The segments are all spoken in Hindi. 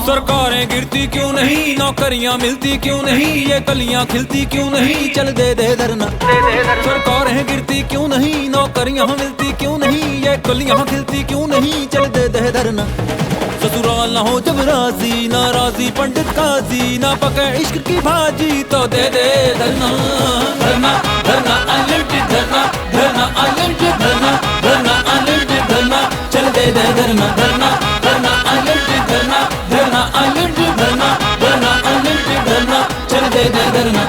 सरकारें गिरती क्यों नहीं, नौकरियां मिलती क्यों नहीं, ये कलियां खिलती क्यों नहीं, चल दे दे धरना। सरकारें गिरती क्यों नहीं, नौकरियां मिलती क्यों नहीं, ये कलियां खिलती क्यों नहीं, चल दे दे धरना। ससुराल ना हो जब राजी, ना राजी पंडित काजी, ना पके इश्क की भाजी, तो दे दे धरना। धरना धरना अनलिमिटेड धरना, धरना अनलिमिटेड धरना, धरना अनलिमिटेड धरना, चल दे दे धरना। धरना धरना अनलिमिटेड धरना, धरना अनलिमिटेड धरना, धरना अनलिमिटेड धरना, चल दे दे धरना।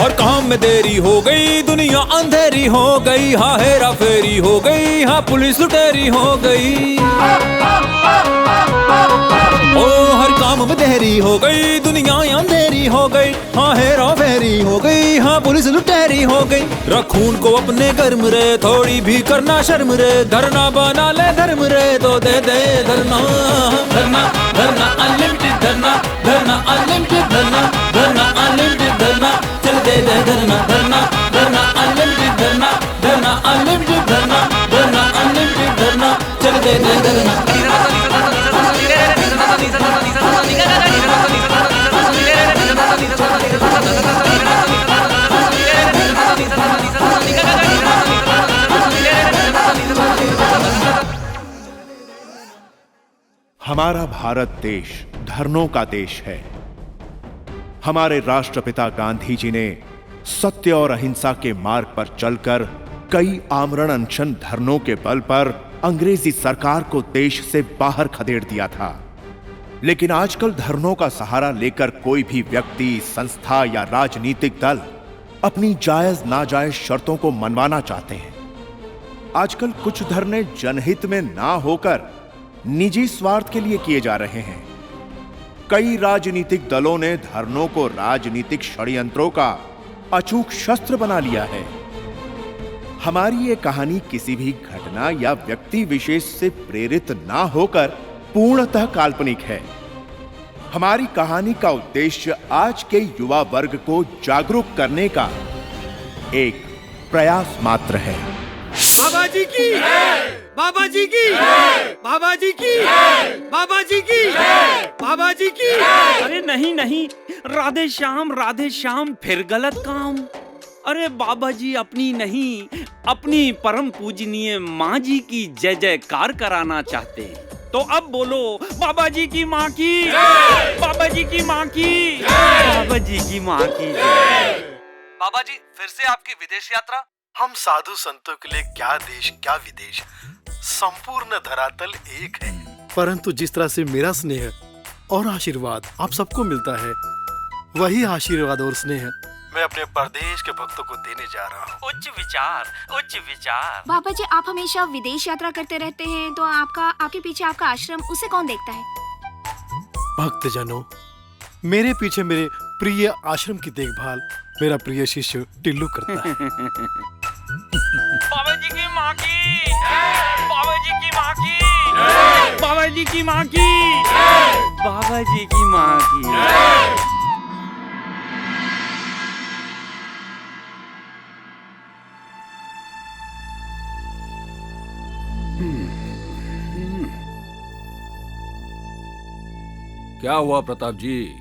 और काम में देरी हो गई, दुनिया अंधेरी हो गई, हाँ हेरा फेरी हो गई, हाँ पुलिस लुटेरी हो गई। ओ हर काम में देरी हो गई, दुनिया अंधेरी हो गई, हाँ हेरा फेरी हो गई, हाँ पुलिस लुटेरी हो गई। रख खून को अपने गर्म रे, थोड़ी भी करना शर्म रे, धरना बना ले धर्म रे, तो दे दे धरना। धरना धरना अनलिमिटेड धरना, धरना अनलिमिटेड धरना, धरना अनलिमिटेड धरना, चल दे दे धरना। धरना धरना अनलिमिटेड धरना, धरना अनलिमिटेड धरना, धरना अनलिमिटेड धरना, चल दे दे धरना। हमारा भारत देश धरनों का देश है। हमारे राष्ट्रपिता गांधी जी ने सत्य और अहिंसा के मार्ग पर चलकर कई आमरण अनशन धरनों के बल पर अंग्रेजी सरकार को देश से बाहर खदेड़ दिया था। लेकिन आजकल धरनों का सहारा लेकर कोई भी व्यक्ति, संस्था या राजनीतिक दल अपनी जायज नाजायज शर्तों को मनवाना चाहते हैं। आजकल कुछ धरने जनहित में ना होकर निजी स्वार्थ के लिए किए जा रहे हैं। कई राजनीतिक दलों ने धरनों को राजनीतिक षड्यंत्रों का अचूक शस्त्र बना लिया है। हमारी ये कहानी किसी भी घटना या व्यक्ति विशेष से प्रेरित ना होकर पूर्णतः काल्पनिक है। हमारी कहानी का उद्देश्य आज के युवा वर्ग को जागरूक करने का एक प्रयास मात्र है। बाबा जी की, बाबा जी की, बाबा जी की, बाबा जी की, बाबा जी की। अरे नहीं नहीं, राधे श्याम, फिर गलत काम। अरे बाबा जी अपनी नहीं, अपनी परम पूजनीय माँ जी की जय जयकार कराना चाहते हैं। तो अब बोलो, बाबा जी की माँ की, बाबा जी की माँ की, बाबा जी की माँ की। बाबा जी फिर से आपकी विदेश यात्रा। हम साधु संतों के लिए क्या देश क्या विदेश, संपूर्ण धरातल एक है। परंतु जिस तरह से मेरा स्नेह और आशीर्वाद आप सबको मिलता है, वही आशीर्वाद और स्नेह मैं अपने परदेश के भक्तों को देने जा रहा हूँ। उच्च विचार, उच्च विचार। बाबा जी आप हमेशा विदेश यात्रा करते रहते हैं, तो आपके पीछे आपका आश्रम, उसे कौन देखता है? भक्तजनों, मेरे पीछे मेरे प्रिय आश्रम की देखभाल मेरा प्रिय शिष्य टिल्लू करता है। बाबा जी की माँ की, बाबा जी की माँ की, बाबा जी की माँ की, बाबा जी की माँ की। क्या हुआ प्रताप जी,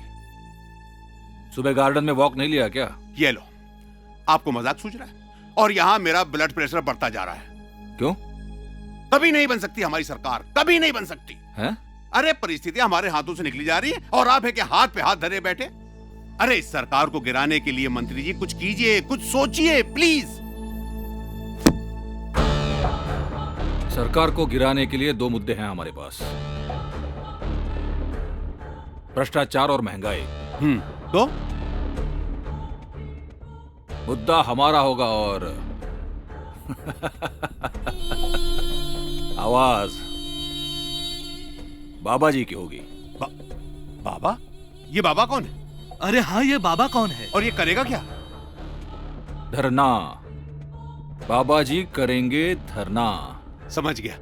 सुबह गार्डन में वॉक नहीं लिया क्या? ये लो, आपको मजाक सूझ रहा है? और यहाँ मेरा ब्लड प्रेशर बढ़ता जा रहा है। क्यों? कभी नहीं बन सकती हमारी सरकार, कभी नहीं बन सकती है? अरे परिस्थितियां हमारे हाथों से निकली जा रही है और आप है कि हाथ पे हाथ धरे बैठे। अरे इस सरकार को गिराने के लिए मंत्री जी कुछ कीजिए, कुछ सोचिए प्लीज। सरकार को गिराने के लिए दो मुद्दे हैं हमारे पास, भ्रष्टाचार और महंगाई। तो मुद्दा हमारा होगा और आवाज बाबा जी की होगी। बाबा? ये बाबा कौन है? अरे हाँ, ये बाबा कौन है और ये करेगा क्या? धरना। बाबा जी करेंगे धरना। समझ गया।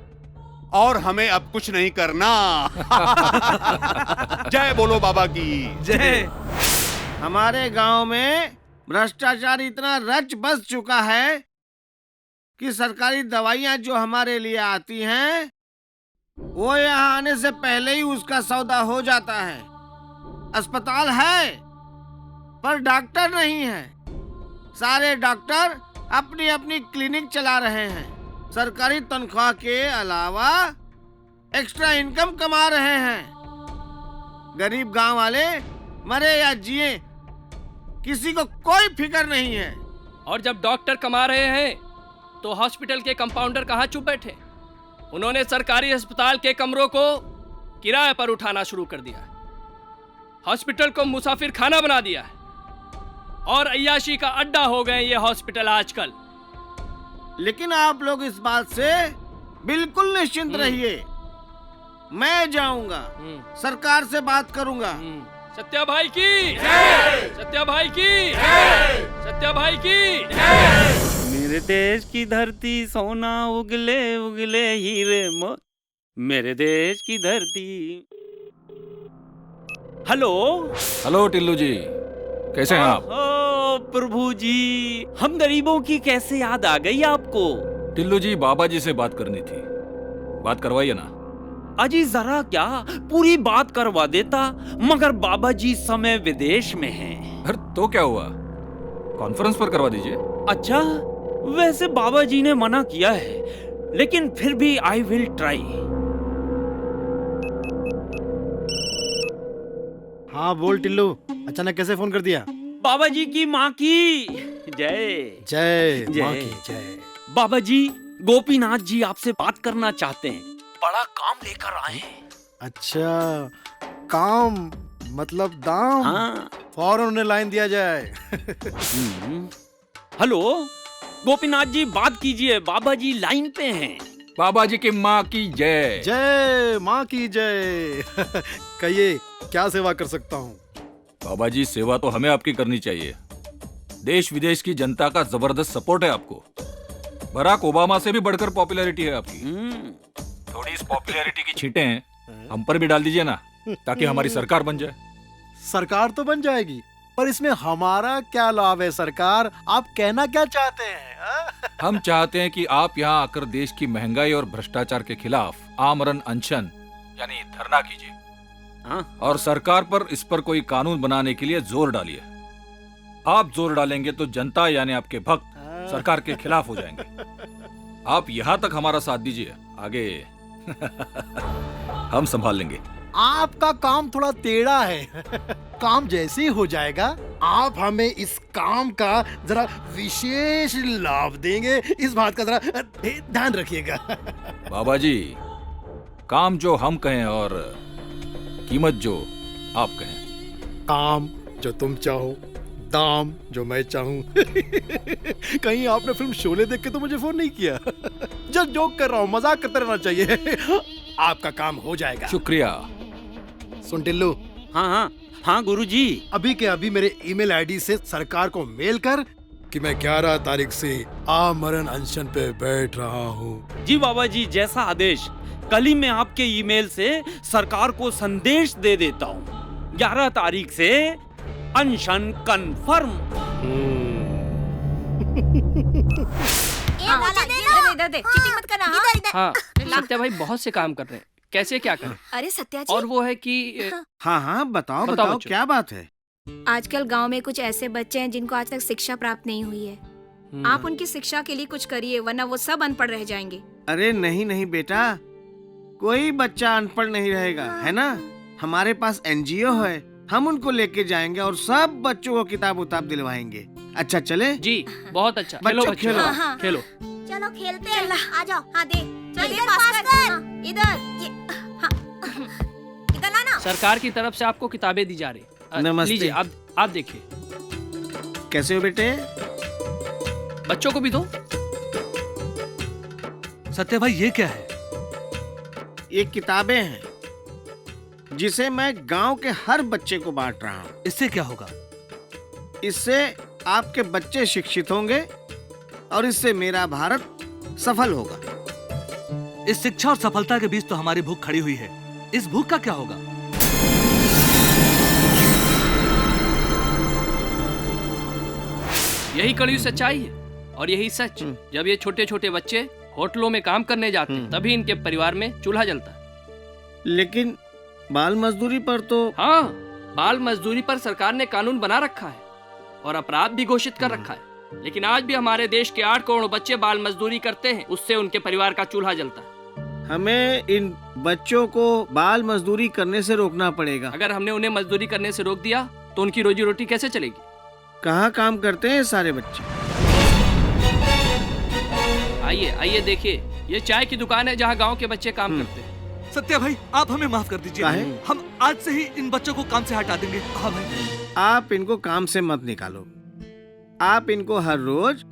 और हमें अब कुछ नहीं करना। जय बोलो बाबा की जय। हमारे गांव में भ्रष्टाचार इतना रच बस चुका है कि सरकारी दवाइयां जो हमारे लिए आती हैं वो यहाँ आने से पहले ही उसका सौदा हो जाता है। अस्पताल है पर डॉक्टर नहीं है। सारे डॉक्टर अपनी अपनी क्लिनिक चला रहे हैं। सरकारी तनख्वाह के अलावा एक्स्ट्रा इनकम कमा रहे हैं। गरीब गांव वाले मरे या जिए किसी को कोई फिक्र नहीं है। और जब डॉक्टर कमा रहे हैं तो हॉस्पिटल के कंपाउंडर कहाँ चुप बैठे? उन्होंने सरकारी अस्पताल के कमरों को किराए पर उठाना शुरू कर दिया। हॉस्पिटल को मुसाफिर खाना बना दिया है और अय्याशी का अड्डा हो गए ये हॉस्पिटल आजकल। लेकिन आप लोग इस बात से बिल्कुल निश्चिंत रहिए। मैं जाऊंगा, सरकार से बात करूंगा। सत्या भाई की, सत्या भाई की, सत्या भाई की। मेरे देश की धरती सोना उगले उगले हीरे मेरे देश की धरती। हेलो हेलो टिल्लू जी, कैसे हैं आप? ओ प्रभु जी, हम गरीबों की कैसे याद आ गई आपको? टिल्लू जी, बाबा जी से बात करनी थी, बात करवाइए ना। अजी जरा क्या, पूरी बात करवा देता, मगर बाबा जी समय विदेश में हैं। अरे तो क्या हुआ, कॉन्फ्रेंस पर करवा दीजिए। अच्छा, वैसे बाबा जी ने मना किया है, लेकिन फिर भी आई विल ट्राई। हाँ बोल टिल्लू, अचानक कैसे फोन कर दिया? बाबा जी की माँ की जय। जय जय। माँ की जय। बाबा जी, गोपीनाथ जी आपसे बात करना चाहते हैं, बड़ा काम लेकर आए हैं। अच्छा, काम मतलब दाम? हाँ। फौरन उन्हें लाइन दिया जाए। हेलो गोपीनाथ जी, बात कीजिए, बाबा जी लाइन पे हैं। बाबा जी की माँ की जय। जय माँ की जय। कहिए, क्या सेवा कर सकता हूँ? बाबा जी, सेवा तो हमें आपकी करनी चाहिए। देश विदेश की जनता का जबरदस्त सपोर्ट है आपको। बराक ओबामा से भी बढ़कर पॉपुलैरिटी है आपकी। थोड़ी इस पॉपुलैरिटी की छींटें हम पर भी डाल दीजिए ना, ताकि हमारी सरकार बन जाए। सरकार तो बन जाएगी, पर इसमें हमारा क्या लाभ है सरकार? आप कहना क्या चाहते हैं? हम चाहते हैं कि आप यहाँ आकर देश की महंगाई और भ्रष्टाचार के खिलाफ आमरण अनशन यानी धरना कीजिए, और सरकार पर इस पर कोई कानून बनाने के लिए जोर डालिए। आप जोर डालेंगे तो जनता यानी आपके भक्त सरकार के खिलाफ हो जाएंगे। आप यहाँ तक हमारा साथ दीजिए, आगे हम संभाल लेंगे। आपका काम थोड़ा टेढ़ा है। काम जैसे ही हो जाएगा, आप हमें इस काम का जरा विशेष लाभ देंगे, इस बात का जरा ध्यान रखिएगा। बाबा जी, काम जो हम कहें और कीमत जो आप कहें। काम जो तुम चाहो, दाम जो मैं चाहूं। कहीं आपने फिल्म शोले देख के तो मुझे फोन नहीं किया? जस्ट जोक कर रहा हूँ, मजाक करते रहना चाहिए। आपका काम हो जाएगा। शुक्रिया। सुन टिल्लू। हाँ हाँ हाँ गुरुजी। अभी के अभी मेरे ईमेल आईडी से सरकार को मेल कर कि मैं 11 तारीख से आमरण अनशन पे बैठ रहा हूँ। जी बाबा जी, जैसा आदेश। कल ही मैं आपके ईमेल से सरकार को संदेश दे देता हूँ। 11 तारीख से अनशन कंफर्म। चीटिंग मत करना। हाँ, सत्या भाई बहुत से काम कर रहे हैं, कैसे क्या करें? अरे सत्या जी। और वो है कि हाँ हाँ बताओ बताओ बताओ, बच्चों। क्या बात है? आजकल गांव में कुछ ऐसे बच्चे हैं जिनको आज तक शिक्षा प्राप्त नहीं हुई है। आप उनकी शिक्षा के लिए कुछ करिए, वरना वो सब अनपढ़ रह जाएंगे। अरे नहीं नहीं बेटा, कोई बच्चा अनपढ़ नहीं रहेगा, है ना? हमारे पास एनजीओ है, हम उनको लेके जाएंगे और सब बच्चों को किताब उताब दिलवाएंगे। अच्छा चले? जी बहुत अच्छा। बच्चों, खेलो खेलो। बच्चों, हाँ। खेलो। चलो खेलते हैं। आ जाओ। हाँ दे। इधर ये इधर लाना। सरकार की तरफ से आपको किताबें दी जा रही। नमस्ते। लीजिए, आप देखिए। कैसे हो बेटे? बच्चों को भी दो। सत्या भाई, ये क्या है? ये किताबें हैं जिसे मैं गांव के हर बच्चे को बांट रहा हूँ। इससे क्या होगा? इससे आपके बच्चे शिक्षित होंगे और इससे मेरा भारत सफल होगा। इस शिक्षा और सफलता के बीच तो हमारी भूख खड़ी हुई है। इस भूख का क्या होगा? यही कड़वी सच्चाई है और यही सच। जब ये छोटे छोटे बच्चे होटलों में काम करने जाते हैं तभी इनके परिवार में चूल्हा जलता है। लेकिन बाल मजदूरी पर तो हाँ, बाल मजदूरी पर सरकार ने कानून बना रखा है और अपराध भी घोषित कर रखा है, लेकिन आज भी हमारे देश के 8 करोड़ बच्चे बाल मजदूरी करते हैं, उससे उनके परिवार का चूल्हा जलता है। हमें इन बच्चों को बाल मजदूरी करने से रोकना पड़ेगा। अगर हमने उन्हें मजदूरी करने से रोक दिया तो उनकी रोजी रोटी कैसे चलेगी? कहाँ काम करते हैं सारे बच्चे? आइए आइए देखिए, ये चाय की दुकान है जहाँ गांव के बच्चे काम करते हैं। सत्या भाई, आप हमें माफ कर दीजिए। काहे? हम आज से ही इन बच्चों को काम से हटा देंगे। हाँ भाई। आप इनको काम से मत निकालो। आप इनको हर रोज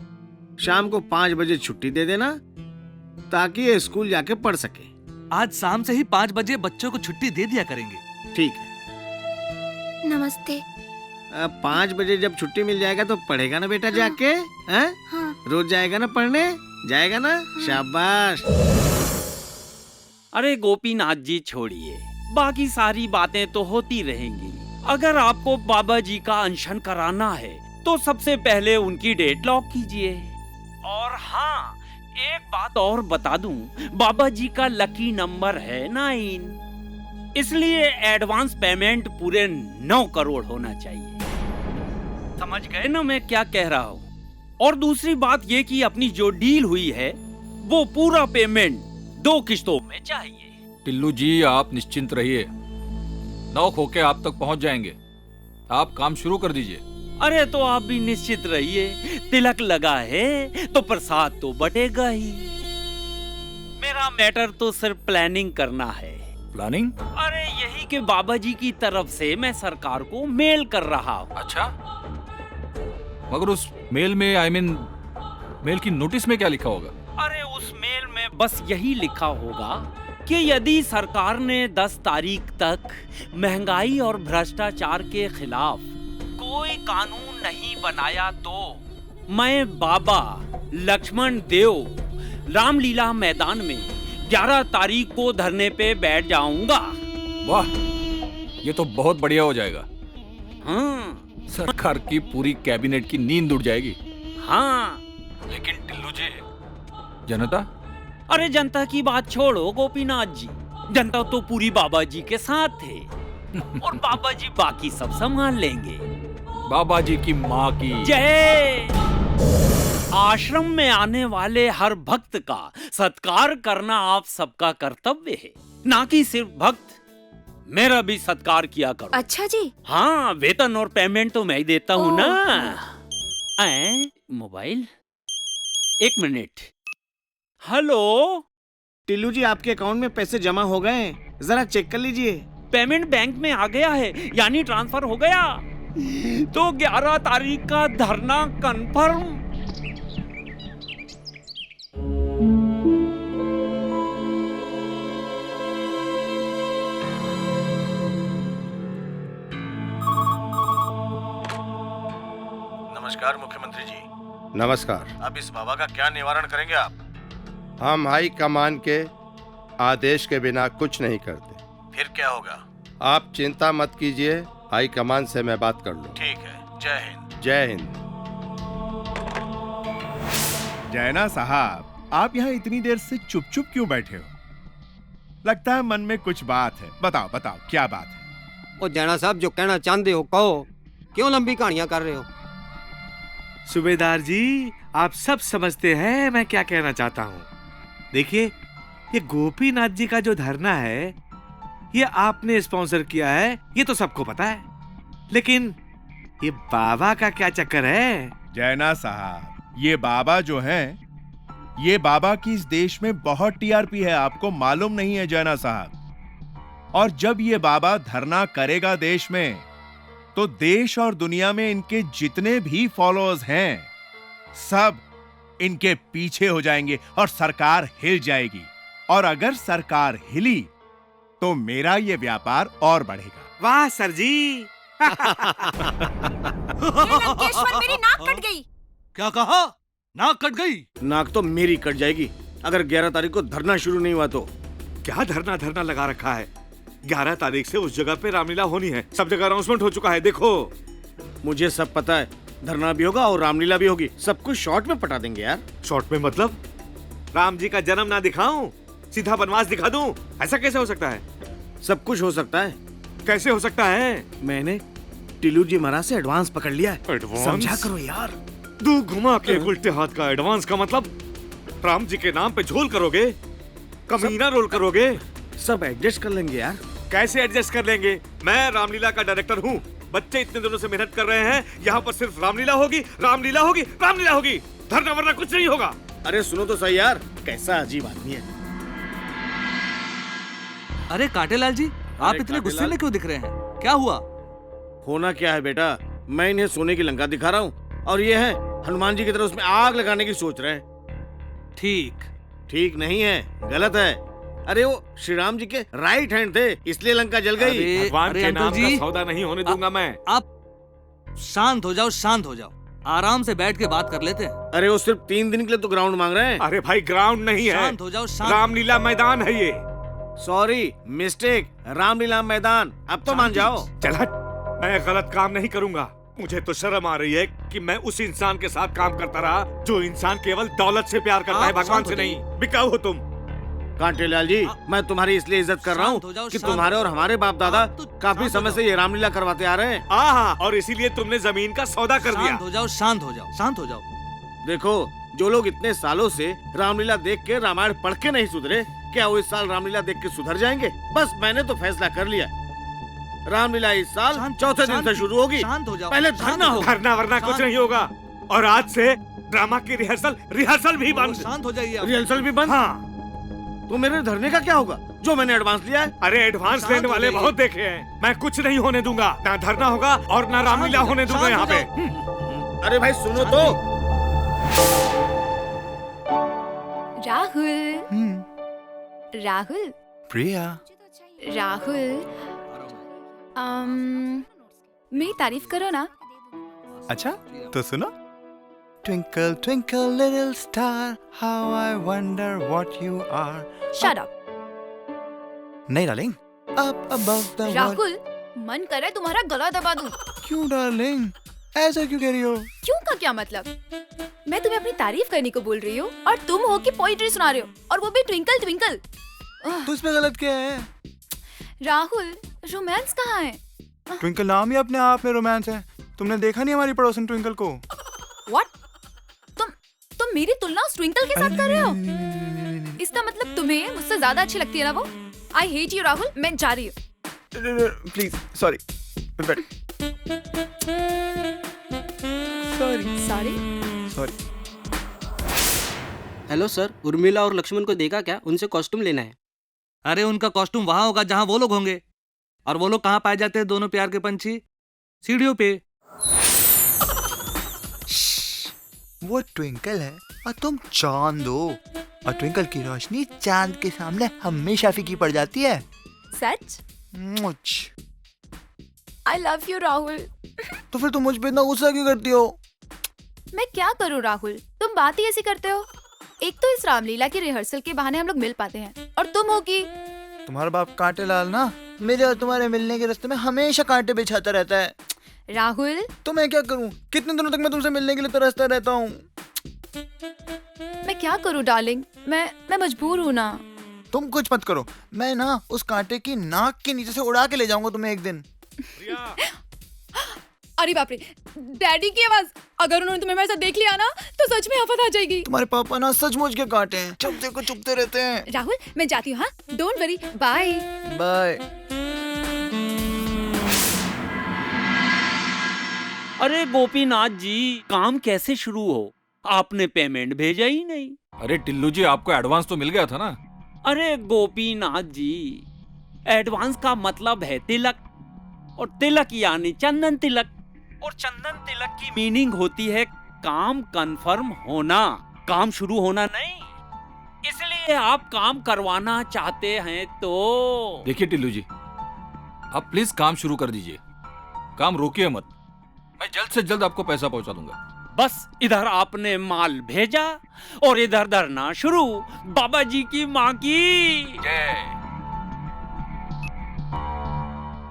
शाम को 5 बजे छुट्टी दे देना ताकि ये स्कूल जाके पढ़ सके। आज शाम से ही 5 बजे बच्चों को छुट्टी दे दिया करेंगे। ठीक है। नमस्ते। 5 बजे जब छुट्टी मिल जाएगा तो पढ़ेगा ना बेटा जाके? हैं? हाँ। रोज जाएगा ना पढ़ने? जाएगा ना? शाबाश। अरे गोपीनाथ जी छोड़िए, बाकी सारी बातें तो होती रहेंगी। अगर आपको बाबा जी का अनशन कराना है तो सबसे पहले उनकी डेट लॉक कीजिए। और हाँ, एक बात और बता दूं, बाबा जी का लकी नंबर है 9, इसलिए एडवांस पेमेंट पूरे 9 करोड़ होना चाहिए। समझ गए ना मैं क्या कह रहा हूँ? और दूसरी बात ये कि अपनी जो डील हुई है वो पूरा पेमेंट 2 किश्तों में चाहिए। टिल्लू जी, आप निश्चिंत रहिए, 9 होके आप तक पहुंच जाएंगे। आप काम शुरू कर दीजिए। अरे तो आप भी निश्चित रहिए, तिलक लगा है तो प्रसाद तो बटेगा ही। मेरा मैटर तो सिर्फ प्लानिंग करना है। प्लानिंग? अरे यही कि बाबा जी की तरफ से मैं सरकार को मेल कर रहा हूँ। अच्छा, मगर उस मेल में मेल की नोटिस में क्या लिखा होगा? अरे उस मेल में बस यही लिखा होगा कि यदि सरकार ने 10 तारीख तक महंगाई और भ्रष्टाचार के खिलाफ कोई कानून नहीं बनाया तो मैं बाबा लक्ष्मण देव रामलीला मैदान में 11 तारीख को धरने पे बैठ जाऊंगा। वाह, ये तो बहुत बढ़िया हो जाएगा। हाँ, सरकार की पूरी कैबिनेट की नींद उड़ जाएगी। हाँ। लेकिन टिल्लू जी, जनता? अरे जनता की बात छोड़ो गोपीनाथ जी, जनता तो पूरी बाबा जी के साथ थे और बाबा जी बाकी सब संभाल लेंगे। बाबा जी की माँ की जय। आश्रम में आने वाले हर भक्त का सत्कार करना आप सबका कर्तव्य है, ना कि सिर्फ भक्त। मेरा भी सत्कार किया करो। अच्छा जी। हाँ, वेतन और पेमेंट तो मैं ही देता हूँ ना। Mobile, 1 minute. हेलो टिल्लू जी, आपके अकाउंट में पैसे जमा हो गए हैं, जरा चेक कर लीजिए। पेमेंट बैंक में आ गया है, यानी ट्रांसफर हो गया। तो 11 तारीख का धरना कंफर्म। नमस्कार मुख्यमंत्री जी। नमस्कार। अब इस बाबा का क्या निवारण करेंगे आप? हम हाई कमान के आदेश के बिना कुछ नहीं करते। फिर क्या होगा? आप चिंता मत कीजिए, हाई कमान से मैं बात कर लूँ। ठीक है, जय हिंद। जय हिंद। जैना साहब, आप यहाँ इतनी देर से चुप चुप क्यों बैठे हो? लगता है मन में कुछ बात है। बताओ बताओ, क्या बात है? ओ जैना साहब, जो कहना चाहते हो कहो, क्यों लंबी कहानियां कर रहे हो? सूबेदार जी, आप सब समझते हैं मैं क्या कहना चाहता हूँ। देखिए, ये गोपीनाथ जी का जो धरना है ये आपने स्पॉन्सर किया है, ये तो सबको पता है। लेकिन ये बाबा का क्या चक्कर है? जैना साहब, ये बाबा जो हैं, ये बाबा की इस देश में बहुत टीआरपी है, आपको मालूम नहीं है जैना साहब। और जब ये बाबा धरना करेगा देश में, तो देश और दुनिया में इनके जितने भी फॉलोअर्स हैं सब इनके पीछे हो जाएंगे और सरकार हिल जाएगी। और अगर सरकार हिली तो मेरा ये व्यापार और बढ़ेगा। वाह सर जी। लंकेश्वर, मेरी नाक कट गई। क्या कहा? नाक कट गई? नाक तो मेरी कट जाएगी अगर 11 तारीख को धरना शुरू नहीं हुआ तो। क्या धरना लगा रखा है? 11 तारीख से उस जगह पे रामलीला होनी है, सब जगह अनाउंसमेंट हो चुका है। देखो, मुझे सब पता है, धरना भी होगा और रामलीला भी होगी, सब कुछ शॉर्ट में पटा देंगे यार। शॉर्ट में मतलब राम जी का जन्म ना दिखाऊं, सीधा बनवास दिखा दूं? ऐसा कैसे हो सकता है? सब कुछ हो सकता है। कैसे हो सकता है? मैंने टिल्लू जी महाराज से एडवांस पकड़ लिया है। एडवांस? समझा करो यार। दू घुमा के उल्टे हाथ का एडवांस का मतलब राम जी के नाम पे झोल करोगे, कमीना रोल करोगे? सब एडजस्ट कर लेंगे यार। कैसे एडजस्ट कर लेंगे? मैं रामलीला का डायरेक्टर हूँ, बच्चे इतने दिनों से मेहनत कर रहे हैं, यहाँ पर सिर्फ रामलीला होगी, रामलीला होगी, रामलीला होगी, धरना वरना कुछ नहीं होगा। अरे सुनो तो सही यार, कैसा अजीब आदमी है। अरे कांटेलाल जी, आप इतने गुस्से में क्यों दिख रहे हैं? क्या हुआ? होना क्या है बेटा, मैं इन्हें सोने की लंका दिखा रहा हूँ और ये है हनुमान जी की तरह उसमें आग लगाने की सोच रहे हैं। ठीक नहीं है, गलत है। अरे वो श्री राम जी के राइट हैंड थे, इसलिए लंका जल गई। भगवान के नाम का सौदा नहीं होने दूंगा मैं। आप शांत हो जाओ, शांत हो जाओ, आराम से बैठ के बात कर लेते हैं। अरे वो सिर्फ 3 दिन के लिए तो ग्राउंड मांग रहे हैं। अरे भाई ग्राउंड नहीं है, शांत हो जाओ, शांत। रामलीला मैदान है ये। सॉरी मिस्टेक, रामलीला मैदान। अब तो मान जाओ। चल हट, मैं गलत काम नहीं करूंगा। मुझे तो शर्म आ रही है कि मैं उस इंसान के साथ काम करता रहा जो इंसान केवल दौलत से प्यार करता है, भगवान से नहीं। बिकाऊ हो तुम। कांटेलाल जी, मैं तुम्हारी इसलिए इज्जत कर रहा हूँ कि तुम्हारे और हमारे बाप दादा काफी समय से ये रामलीला करवाते आ रहे हैं। हाँ, और इसीलिए तुमने जमीन का सौदा कर दिया। शांत हो जाओ, शांत हो जाओ, शांत हो जाओ। देखो, जो लोग इतने सालों से रामलीला देख के रामायण पढ़ के नहीं सुधरे, क्या वो इस साल रामलीला देख के सुधर जाएंगे? बस मैंने तो फैसला कर लिया, रामलीला इस साल चौथे दिन से शुरू होगी। पहले धरना होगा। धरना वरना कुछ नहीं होगा, और आज से ड्रामा की रिहर्सल भी बंद। शांत हो जाइए। रिहर्सल भी बंद? हाँ। तो मेरे धरने का क्या होगा जो मैंने एडवांस लिया है? अरे एडवांस लेने वाले बहुत देखे हैं, मैं कुछ नहीं होने दूंगा। ना धरना होगा और ना रामलीला होने दूंगा यहाँ पे। अरे भाई सुनो तो। राहुल, राहुल, प्रिया, राहुल, मेरी तारीफ करो ना। अच्छा तो सुनो। Twinkle twinkle little star, how I wonder what you are. Shut up. नहीं darling, up above the world. Rahul, मन कर रहा है तुम्हारा गला दबा दूं। क्यों डार्लिंग, ऐसा क्यों कह रही हो? क्यों का क्या मतलब? मैं तुम्हें अपनी तारीफ करने को बोल रही हूँ और तुम हो कि पोइट्री सुना रहे हो, और वो भी ट्विंकल ट्विंकल। तो इसमें गलत क्या है? राहुल, रोमांस कहाँ है? ट्विंकल नाम ही अपने आप में रोमांस है। तुमने देखा नहीं हमारी पड़ोसन ट्विंकल को? What? तुम मेरी तुलना उस ट्विंकल के साथ कर रहे हो? इसका मतलब तुम्हें मुझसे ज्यादा अच्छी लगती है ना वो? I hate you राहुल, मैं जा रही हूँ। Please, sorry. Sorry. Hello sir, Urmila और लक्ष्मण को देखा क्या? उनसे कॉस्ट्यूम लेना है। अरे उनका कॉस्ट्यूम वहां होगा जहां वो लोग होंगे। और वो लोग कहाँ पाए जाते हैं दोनों प्यार के पंछी? सीढ़ियों पे। वो ट्विंकल है और तुम चांद हो, और ट्विंकल की रोशनी चांद के सामने हमेशा फीकी पड़ जाती है। सच? मुझ I love you राहुल। तो फिर तुम मुझ पे इतना गुस्सा क्यों करती हो? मैं क्या करूँ राहुल, तुम बात ही ऐसी करते हो। एक तो इस रामलीला की रिहर्सल के बहाने हम लोग मिल पाते हैं, और तुम हो कि तुम्हारा बाप कांटेलाल ना मेरे और तुम्हारे मिलने के रास्ते में हमेशा कांटे बिछाता रहता है। राहुल, तो मैं क्या करूं? कितने दिनों तक मैं तुमसे मिलने के लिए तरसता रहता हूं। मैं क्या करूं डार्लिंग, मैं मजबूर हूं ना। तुम कुछ मत करो, मैं ना उस कांटे की नाक के नीचे से उड़ा के ले जाऊंगा तुम्हें एक दिन। अरे बाप रे, डैडी की आवाज। अगर उन्होंने तुम्हें मेरे साथ देख लिया ना तो सच में आफत आ जाएगी। तुम्हारे पापा ना सचमुच के कांटे हैं, चुपते को चुपते रहते हैं। राहुल, मैं जाती हूँ। हाँ, डोंट वरी, बाय बाय। अरे गोपीनाथ जी, काम कैसे शुरू हो? आपने पेमेंट भेजा ही नहीं। अरे टिल्लू जी, आपको एडवांस तो मिल गया था ना? अरे गोपीनाथ जी, एडवांस का मतलब है तिलक, और तिलक यानी चंदन तिलक, और चंदन तिलक की मीनिंग होती है काम कंफर्म होना, काम शुरू होना नहीं। इसलिए आप काम करवाना चाहते हैं तो देखिए टिल्लू जी, आप प्लीज काम शुरू कर दीजिए, काम रोकिए मत। मैं जल्द से जल्द आपको पैसा पहुंचा दूंगा। बस इधर आपने माल भेजा और इधर धरना शुरू। बाबा जी की माँ की जय।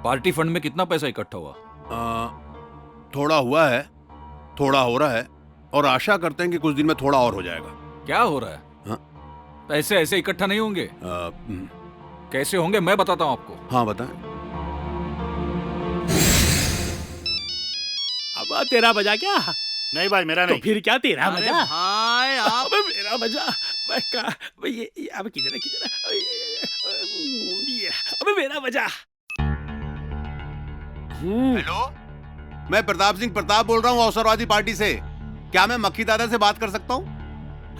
पार्टी फंड में कितना पैसा इकट्ठा हुआ? थोड़ा हुआ है, थोड़ा हो रहा है और आशा करते हैं कि कुछ दिन में थोड़ा और हो जाएगा। क्या हो रहा है? हाँ? पैसे ऐसे इकट्ठा नहीं होंगे। कैसे होंगे मैं बताता हूँ आपको। हाँ बताएं। अब तेरा बजा क्या? नहीं भाई मेरा नहीं। तो फिर क्या तेरा अरे बजा? भाई आप अबे मेरा बजा। ये अब किधर है अबे मेरा बजा। हेलो, मैं प्रताप सिंह प्रताप बोल रहा हूँ अवसरवादी पार्टी से। क्या मैं मक्खी दादा से बात कर सकता हूँ?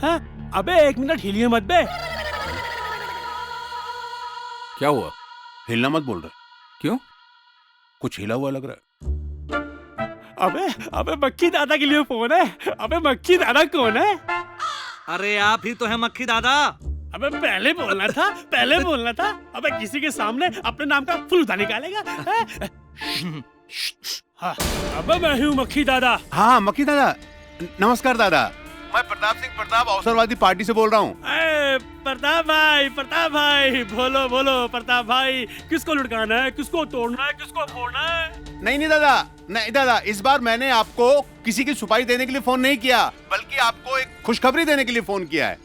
हाँ? अबे 1 मिनट हिलिए मत बे। क्या हुआ? हिलना मत बोल रहे। क्यों? कुछ हिला हुआ लग रहा है। अबे मक्खी दादा के लिए फोन है। अबे मक्खी दादा कौन है? अरे आप ही तो है मक्खी दादा। अबे पहले बोलना था। अबे किसी के सामने अपने नाम का फुलूदा निकालेगा? हाँ, अबे मैं हूँ मक्खी दादा। हाँ मक्खी दादा, नमस्कार दादा। मैं प्रताप सिंह प्रताप अवसरवादी पार्टी से बोल रहा हूँ। प्रताप भाई बोलो प्रताप भाई, किसको लुढ़काना है, किसको तोड़ना है, किसको फोड़ना है? नहीं दादा, इस बार मैंने आपको किसी की सुपारी देने के लिए फोन नहीं किया, बल्कि आपको एक खुशखबरी देने के लिए फोन किया है।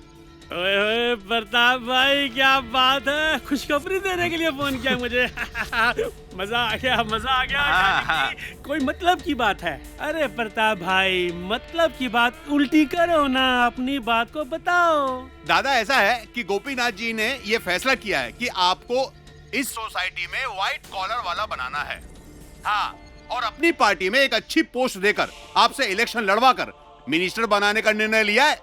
ओए प्रताप भाई क्या बात है, खुशखबरी देने के लिए फोन किया मुझे। मजा आ गया। कोई मतलब की बात है? अरे प्रताप भाई मतलब की बात उल्टी करो ना, अपनी बात को बताओ। दादा ऐसा है कि गोपीनाथ जी ने ये फैसला किया है कि आपको इस सोसाइटी में व्हाइट कॉलर वाला बनाना है। हाँ, और अपनी पार्टी में एक अच्छी पोस्ट देकर आपसे इलेक्शन लड़वा कर मिनिस्टर बनाने का निर्णय लिया है।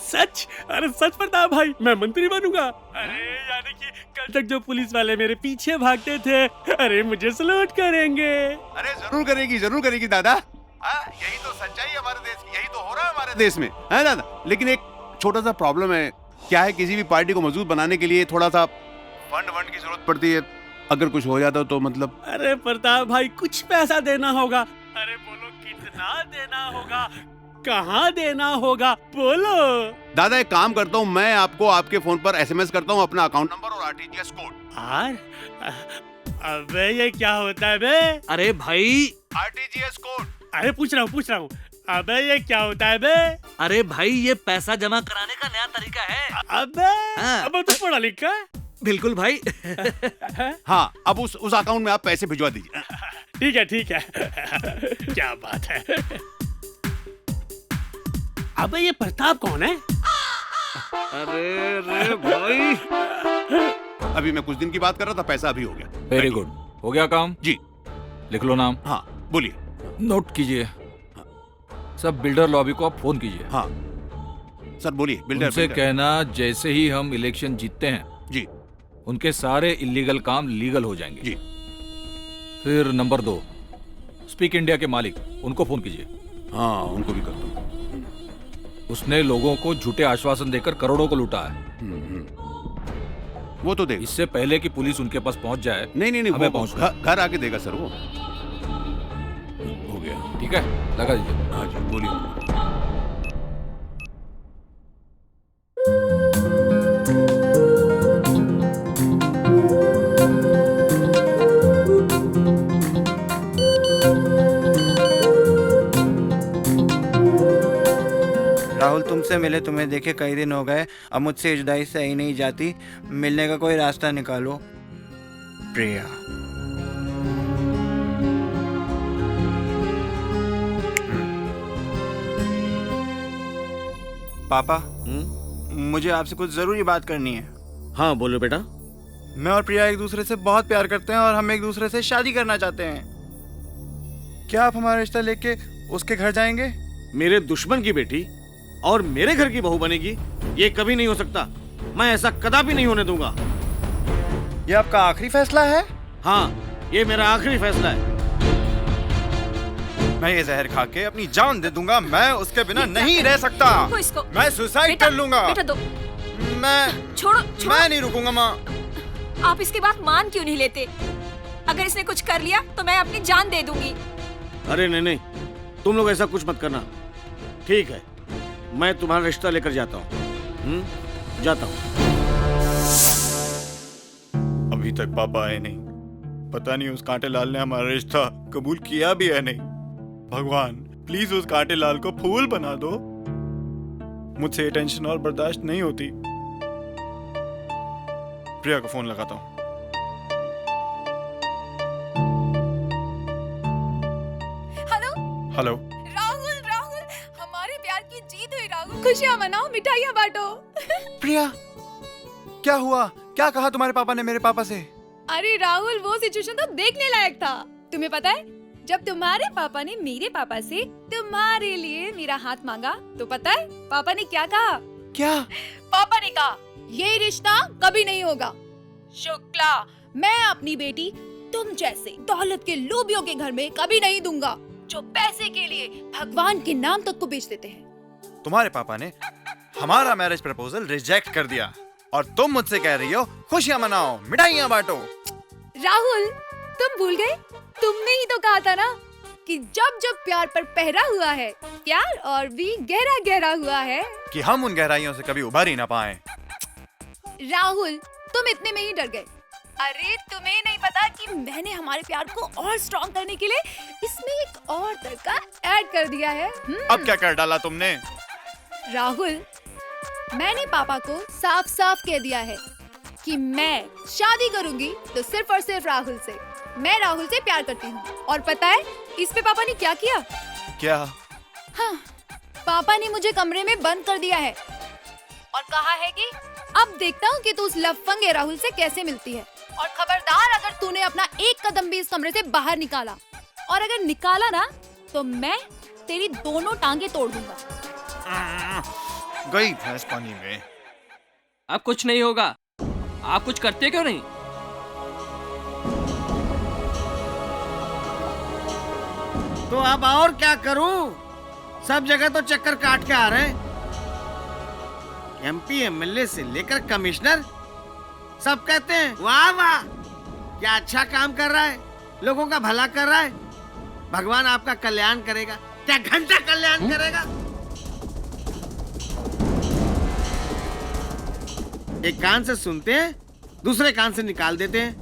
सच? अरे सच प्रताप भाई, मैं मंत्री बनूंगा? अरे यानी कि कल तक जो पुलिस वाले मेरे पीछे भागते थे, अरे मुझे सलूट करेंगे। अरे जरूर करेगी दादा। यही तो सच्चाई है हमारे देश की, यही तो हो रहा है हमारे देश में, है दादा। लेकिन एक छोटा सा प्रॉब्लम है। क्या है, किसी भी पार्टी को मजबूत बनाने के लिए थोड़ा सा फंड की जरूरत पड़ती है। अगर कुछ हो जाता तो मतलब। अरे प्रताप भाई कुछ पैसा देना होगा। अरे बोलो कितना देना होगा, कहाँ देना होगा, बोलो। दादा एक काम करता हूँ, मैं आपको आपके फोन पर SMS करता हूँ अपना अकाउंट नंबर और RTGS कोड। अबे ये क्या होता है बे? अरे भाई RTGS कोड। अरे पूछ रहा हूँ। अबे ये क्या होता है बे? अरे भाई ये पैसा जमा कराने का नया तरीका है। अबे तू पढ़ा लिखा? बिल्कुल भाई। हाँ, अब उस अकाउंट में आप पैसे भिजवा दीजिए। ठीक है। क्या बात है। अबे ये प्रताप कौन है? अरे भाई, अभी मैं कुछ दिन की बात कर रहा था, पैसा अभी हो गया। वेरी गुड, हो गया काम जी। लिख लो नाम। हाँ बोलिए। नोट कीजिए। सब बिल्डर लॉबी को आप फोन कीजिए। हाँ सर बोलिए। बिल्डर उनसे कहना जैसे ही हम इलेक्शन जीतते हैं जी, उनके सारे इलीगल काम लीगल हो जाएंगे जी। फिर नंबर 2 स्पीक इंडिया के मालिक, उनको फोन कीजिए। हाँ उनको भी करता हूँ। उसने लोगों को झूठे आश्वासन देकर करोड़ों को लूटा है। वो तो देगा। इससे पहले कि पुलिस उनके पास पहुंच जाए। नहीं हमें पहुंचना घर आके देगा सर। वो हो गया। ठीक है, लगा दीजिए। हाँ जी बोलिए। राहुल तुमसे मिले तुम्हें देखे कई दिन हो गए, अब मुझसे जुदाई सही नहीं जाती, मिलने का कोई रास्ता निकालो। प्रिया। पापा मुझे आपसे कुछ जरूरी बात करनी है। हाँ बोलो बेटा। मैं और प्रिया एक दूसरे से बहुत प्यार करते हैं और हम एक दूसरे से शादी करना चाहते हैं। क्या आप हमारा रिश्ता लेके उसके घर जाएंगे? मेरे दुश्मन की बेटी और मेरे घर की बहू बनेगी, ये कभी नहीं हो सकता। मैं ऐसा कदापि नहीं होने दूंगा। ये आपका आखिरी फैसला है? हाँ ये मेरा आखिरी फैसला है। मैं ये जहर खा के अपनी जान दे दूंगा, मैं उसके बिना नहीं रह सकता। मैं सुसाइड कर लूंगा। बेटा दो। मैं छोड़ो। मैं नहीं रुकूंगा माँ। आप इसकी बात मान क्यों नहीं लेते? अगर इसने कुछ कर लिया तो मैं अपनी जान दे दूंगी। अरे नहीं, तुम लोग ऐसा कुछ मत करना। ठीक है, मैं तुम्हारा रिश्ता लेकर जाता हूँ। जाता हूँ। अभी तक पापा आए नहीं, पता नहीं उस कांटे लाल ने हमारा रिश्ता कबूल किया भी है नहीं। भगवान प्लीज उस कांटे लाल को फूल बना दो। मुझसे ये टेंशन और बर्दाश्त नहीं होती। प्रिया को फोन लगाता हूँ। Hello hello. राहुल, राहुल हमारे प्यार की जीत हुई राहुल। खुशियाँ मनाओ, मिठाइयाँ बांटो। प्रिया क्या हुआ? क्या कहा तुम्हारे पापा ने मेरे पापा से? अरे राहुल, वो सिचुएशन तो देखने लायक था। तुम्हें पता है, जब तुम्हारे पापा ने मेरे पापा से तुम्हारे लिए मेरा हाथ मांगा तो पता है पापा ने क्या कहा? क्या? पापा ने कहा ये रिश्ता कभी नहीं होगा। शुक्ला, मैं अपनी बेटी तुम जैसे दौलत के लोभियों के घर में कभी नहीं दूंगा, जो पैसे के लिए भगवान के नाम तक को बेच देते हैं। तुम्हारे पापा ने हमारा मैरिज प्रपोजल रिजेक्ट कर दिया और तुम मुझसे कह रही हो खुशियां मनाओ, मिठाइयां बांटो। राहुल, तुम भूल गए? तुमने ही तो कहा था ना कि जब जब प्यार पर पहरा हुआ है, प्यार और भी गहरा गहरा हुआ है, कि हम उन गहराइयों से कभी उभर ही ना पाए। राहुल, तुम इतने में ही डर गए। अरे तुम्हें नहीं पता कि मैंने हमारे प्यार को और स्ट्रॉन्ग करने के लिए इसमें एक और तरीका ऐड कर दिया है। अब क्या कर डाला तुमने? राहुल, मैंने पापा को साफ साफ कह दिया है कि मैं शादी करूंगी तो सिर्फ और सिर्फ राहुल से। मैं राहुल से प्यार करती हूँ। और पता है इस पे पापा ने क्या किया? क्या? हाँ, पापा ने मुझे कमरे में बंद कर दिया है और कहा है कि अब देखता हूँ कि तू उस लफंगे राहुल से कैसे मिलती है। और खबरदार, अगर तूने अपना एक कदम भी इस कमरे से बाहर निकाला, और अगर निकाला ना, तो मैं तेरी दोनों टांगे तोड़ दूंगा। गई भैंस पानी में। अब कुछ नहीं होगा। आप कुछ करते क्यों नहीं? तो अब और क्या करूं? सब जगह तो चक्कर काट के आ रहे हैं। एमपी एमएलए से लेकर कमिश्नर सब कहते हैं वाह वाह, क्या अच्छा काम कर रहा है, लोगों का भला कर रहा है, भगवान आपका कल्याण करेगा। क्या घंटा कल्याण करेगा? एक कान से सुनते हैं, दूसरे कान से निकाल देते हैं।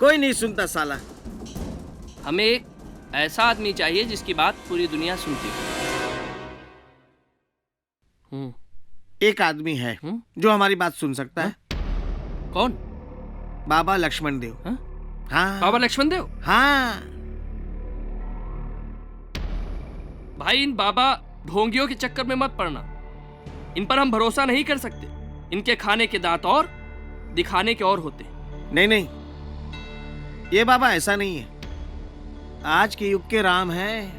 कोई नहीं सुनता साला। हमें एक ऐसा आदमी चाहिए जिसकी बात पूरी दुनिया सुनती हो। एक आदमी है जो हमारी बात सुन सकता है। कौन? बाबा लक्ष्मण देव। हाँ। बाबा लक्ष्मण देव? हाँ। भाई, इन बाबा ढोंगियों के चक्कर में मत पड़ना। इन पर हम भरोसा नहीं कर सकते। इनके खाने के दांत और दिखाने के और होते। नहीं नहीं, ये बाबा ऐसा नहीं है। आज के युग के राम है,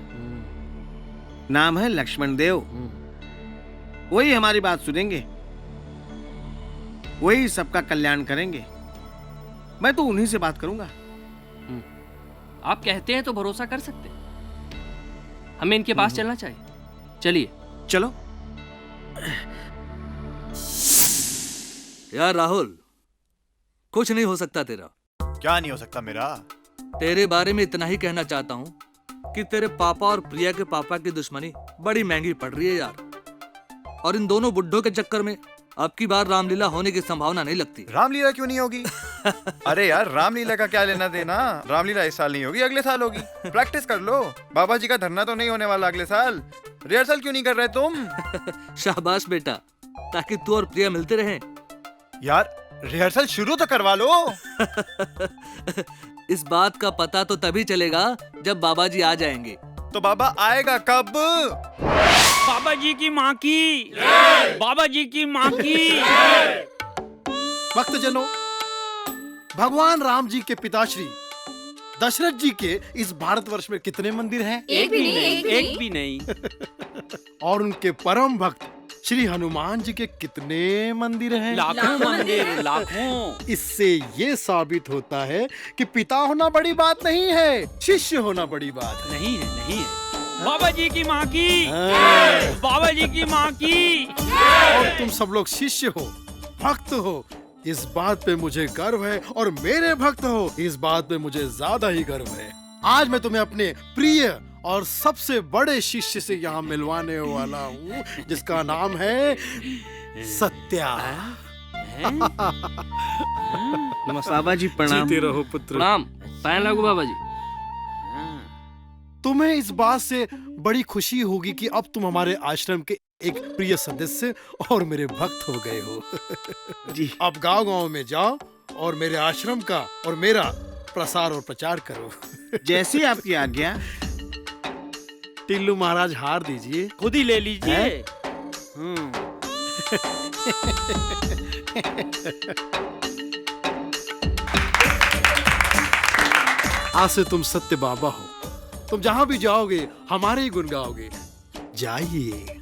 नाम है लक्ष्मण देव। वही हमारी बात सुनेंगे, वही सबका कल्याण करेंगे। मैं तो उन्हीं से बात करूंगा। आप कहते हैं तो भरोसा कर सकते हैं। हमें इनके पास चलना चाहिए। चलिए। चलो। यार राहुल, कुछ नहीं हो सकता तेरा। क्या नहीं हो सकता मेरा? तेरे बारे में इतना ही कहना चाहता हूँ कि तेरे पापा और प्रिया के पापा की दुश्मनी बड़ी महंगी पड़ रही है यार। और इन दोनों बुड्ढों के चक्कर में अब की बार रामलीला होने की संभावना नहीं लगती। रामलीला क्यों नहीं होगी? अरे यार, रामलीला का क्या लेना देना? रामलीला इस साल नहीं होगी, अगले साल होगी। प्रैक्टिस कर लो। बाबा जी का धरना तो नहीं होने वाला अगले साल। रिहर्सल क्यों नहीं कर रहे तुम? शाबाश बेटा, ताकि तू और प्रिया मिलते रहें। यार रिहर्सल शुरू तो करवा लो। इस बात का पता तो तभी चलेगा जब बाबा जी आ जाएंगे। तो बाबा आएगा कब? बाबा जी की माँ की, बाबा जी की माँ की। भक्तजनों, भगवान राम जी के पिताश्री दशरथ जी के इस भारतवर्ष में कितने मंदिर हैं? एक भी नहीं, एक भी नहीं। और उनके परम भक्त श्री हनुमान जी के कितने मंदिर हैं? लाखों मंदिर, लाखों। इससे ये साबित होता है कि पिता होना बड़ी बात नहीं है, शिष्य होना बड़ी बात है। नहीं है, नहीं है। बाबा जी की माँ की, बाबा जी की माँ की। और तुम सब लोग शिष्य हो, भक्त हो, इस बात पे मुझे गर्व है। और मेरे भक्त हो, इस बात पे मुझे ज्यादा ही गर्व है। आज मैं तुम्हें अपने प्रिय और सबसे बड़े शिष्य से यहाँ मिलवाने वाला हूँ, जिसका नाम है सत्या। नमस्कार बाबा जी, प्रणाम। जीते रहो पुत्र। प्रणाम। पैन लागू बाबा जी। तुम्हें इस बात से बड़ी खुशी होगी कि अब तुम हमारे आश्रम के एक प्रिय सदस्य और मेरे भक्त हो गए हो। जी। अब गांव-गांव में जाओ और मेरे आश्रम का और मेरा प्रसार और प्रचार करो। जैसी आपकी आज्ञा। टिल्लू महाराज हार दीजिए। खुद ही ले लीजिए। आज से तुम सत्य बाबा हो। तुम जहाँ भी जाओगे हमारे ही गुण गाओगे। जाइए।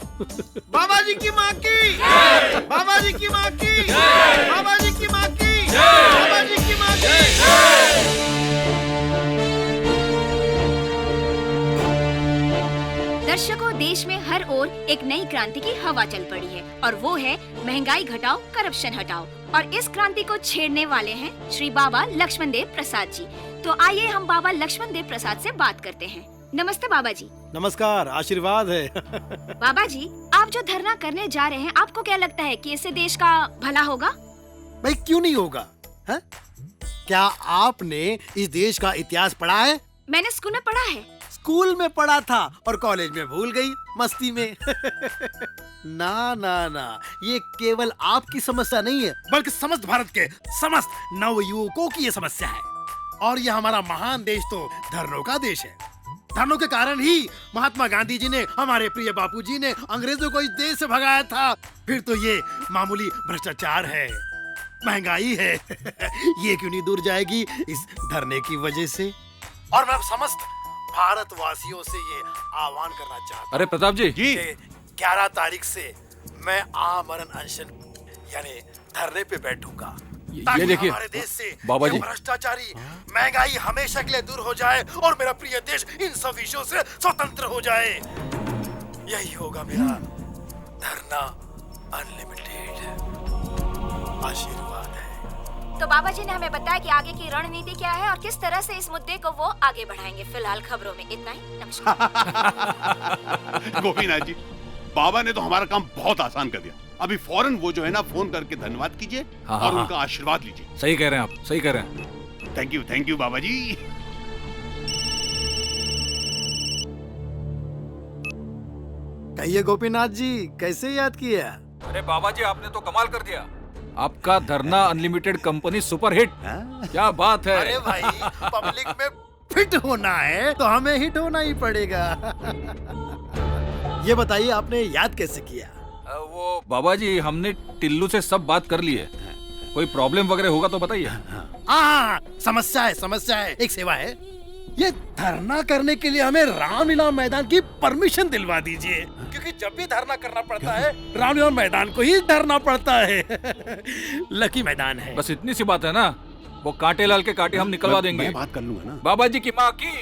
बाबा जी की माँ की, बाबा जी की माँ की, बाबा जी की माँ की, बाबा जी की माँ की। दर्शकों, देश में हर ओर एक नई क्रांति की हवा चल पड़ी है और वो है महंगाई घटाओ, करप्शन हटाओ। और इस क्रांति को छेड़ने वाले हैं श्री बाबा लक्ष्मण देव प्रसाद जी। तो आइए हम बाबा लक्ष्मण देव प्रसाद से बात करते हैं। नमस्ते बाबा जी। नमस्कार, आशीर्वाद है। बाबा जी, आप जो धरना करने जा रहे हैं, आपको क्या लगता है कि इससे देश का भला होगा? भाई क्यों नहीं होगा? है? क्या आपने इस देश का इतिहास पढ़ा है? मैंने स्कूल में पढ़ा है। स्कूल में पढ़ा था और कॉलेज में भूल गई मस्ती में। ना ना ना, ये केवल आपकी समस्या नहीं है, बल्कि समस्त भारत के समस्त नवयुवकों की ये समस्या है। और ये हमारा महान देश तो धरनों का देश है। धरनों के कारण ही महात्मा गांधी जी ने, हमारे प्रिय बापूजी ने अंग्रेजों को इस देश से भगाया था। फिर तो ये मामूली भ्रष्टाचार है, महंगाई है। ये क्यों नहीं दूर जाएगी इस धरने की वजह से? और मैं समस्त भारतवासियों से ये आह्वान करना चाहता हूँ। अरे प्रताप जी, 11 तारीख से मैं आमरण अनशन यानी धरने पे बैठूंगा। ये देखिए हमारे देश से बाबा जी, भ्रष्टाचारी, महंगाई हमेशा के लिए दूर हो जाए और मेरा प्रिय देश इन सब विषयों से स्वतंत्र हो जाए। यही होगा मेरा धरना अनलिमिटेड। आशीर्वाद है। तो बाबा जी ने हमें बताया कि आगे की रणनीति क्या है और किस तरह से इस मुद्दे को वो आगे बढ़ाएंगे। फिलहाल खबरों में इतना ही। नमस्कार। गोपीनाथ जी, बाबा ने तो हमारा काम बहुत आसान कर दिया। अभी फौरन वो जो है ना, फोन करके धन्यवाद कीजिए और उनका आशीर्वाद लीजिए। सही कह रहे हैं आप, सही कह रहे हैं। थैंक यू बाबा जी। कहिए गोपीनाथ जी, कैसे याद किया? अरे बाबा जी, आपने तो कमाल कर दिया। आपका धरना अनलिमिटेड कंपनी सुपर हिट। क्या बात है। अरे भाई, पब्लिक में फिट होना है तो हमें हिट होना ही पड़ेगा। ये बताइए, आपने याद कैसे किया? वो बाबा जी, हमने टिल्लू से सब बात कर ली है। कोई प्रॉब्लम वगैरह होगा तो बताइए। हाँ, समस्या है, एक सेवा है। ये धरना करने के लिए हमें रामलीला मैदान की परमिशन दिलवा दीजिए, क्योंकि जब भी धरना करना पड़ता है रामलीला मैदान को ही धरना पड़ता है। लकी मैदान है। बस इतनी सी बात है ना, वो कांटे लाल के कांटे हम निकलवा देंगे। मैं बात कर लूंगा ना। बाबा जी की माँ की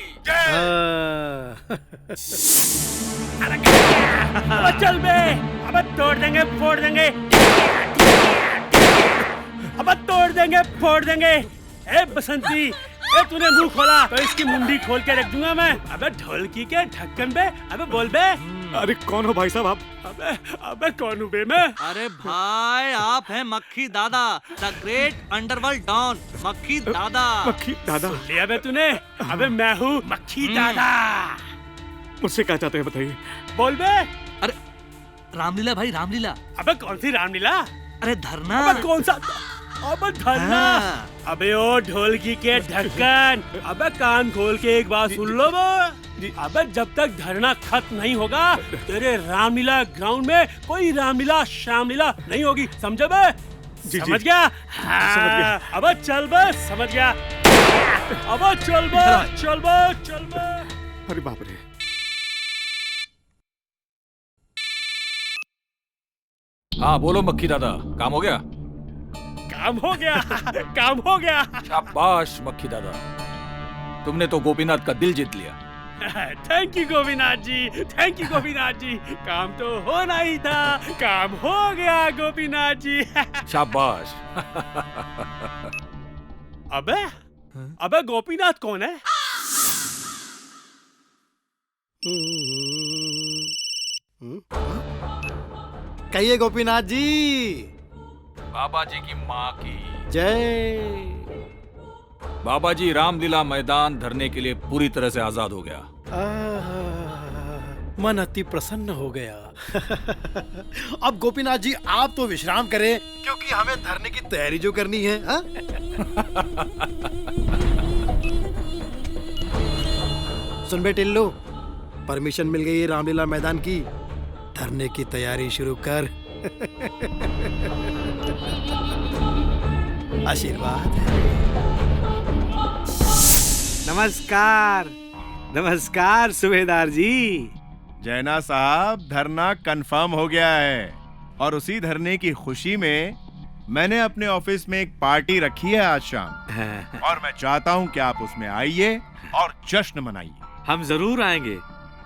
अब चल बे, अब तोड़ देंगे, फोड़ देंगे, अब तोड़ देंगे, फोड़ देंगे। ए बसंती, ए तूने मुंह खोला तो इसकी मुंडी खोल के रख दूंगा मैं। अबे ढोलकी के ढक्कन बे, अबे बोल बे। अरे कौन हो भाई साहब आप? अबे कौन हूँ बे मैं? अरे भाई, आप हैं मक्खी दादा, द ग्रेट अंडरवर्ल्ड डॉन, मक्खी दादा। मक्खी दादा लिया बे तूने? अबे मैं हूँ मक्खी दादा। मुझसे क्या चाहते हैं बताइए? बोल बे। अरे रामलीला भाई, रामलीला। अबे कौन सी रामलीला? अरे धरना। अबे कौन सा? अबे धरना। अबे ओ ढोलकी के ढक्कन, अबे कान खोल के एक बात सुन लो बे। अबे जब तक धरना खत्म नहीं होगा, तेरे रामलीला ग्राउंड में कोई रामलीला शामलीला नहीं होगी, समझे बे? समझ गया? समझ गया। अबे चल बे, समझ गया? अबे चल बे, चल बे, चल बे। अरे बाप रे। हाँ बोलो मक्खी दादा, काम हो गया? काम हो गया, काम हो गया। शाबाश मक्खी दादा, तुमने तो गोपीनाथ का दिल जीत लिया। Thank you Gopinath ji, thank you Gopinath ji. काम तो होना ही था, काम हो गया गोपीनाथ जी। शाबाश। अबे अबे गोपीनाथ कौन है? कहिए गोपीनाथ जी। बाबा जी की माँ की जय। बाबा जी, रामलीला मैदान धरने के लिए पूरी तरह से आजाद हो गया। मन अति प्रसन्न हो गया। अब गोपीनाथ जी आप तो विश्राम करें, क्योंकि हमें धरने की तैयारी जो करनी है। हा? सुन बे टिल्लू, परमिशन मिल गई है रामलीला मैदान की, धरने की तैयारी शुरू कर। आशीर्वाद। नमस्कार नमस्कार सूबेदार जी। जैना साहब, धरना कंफर्म हो गया है और उसी धरने की खुशी में मैंने अपने ऑफिस में एक पार्टी रखी है आज शाम और मैं चाहता हूं कि आप उसमें आइए और जश्न मनाइए। हम जरूर आएंगे,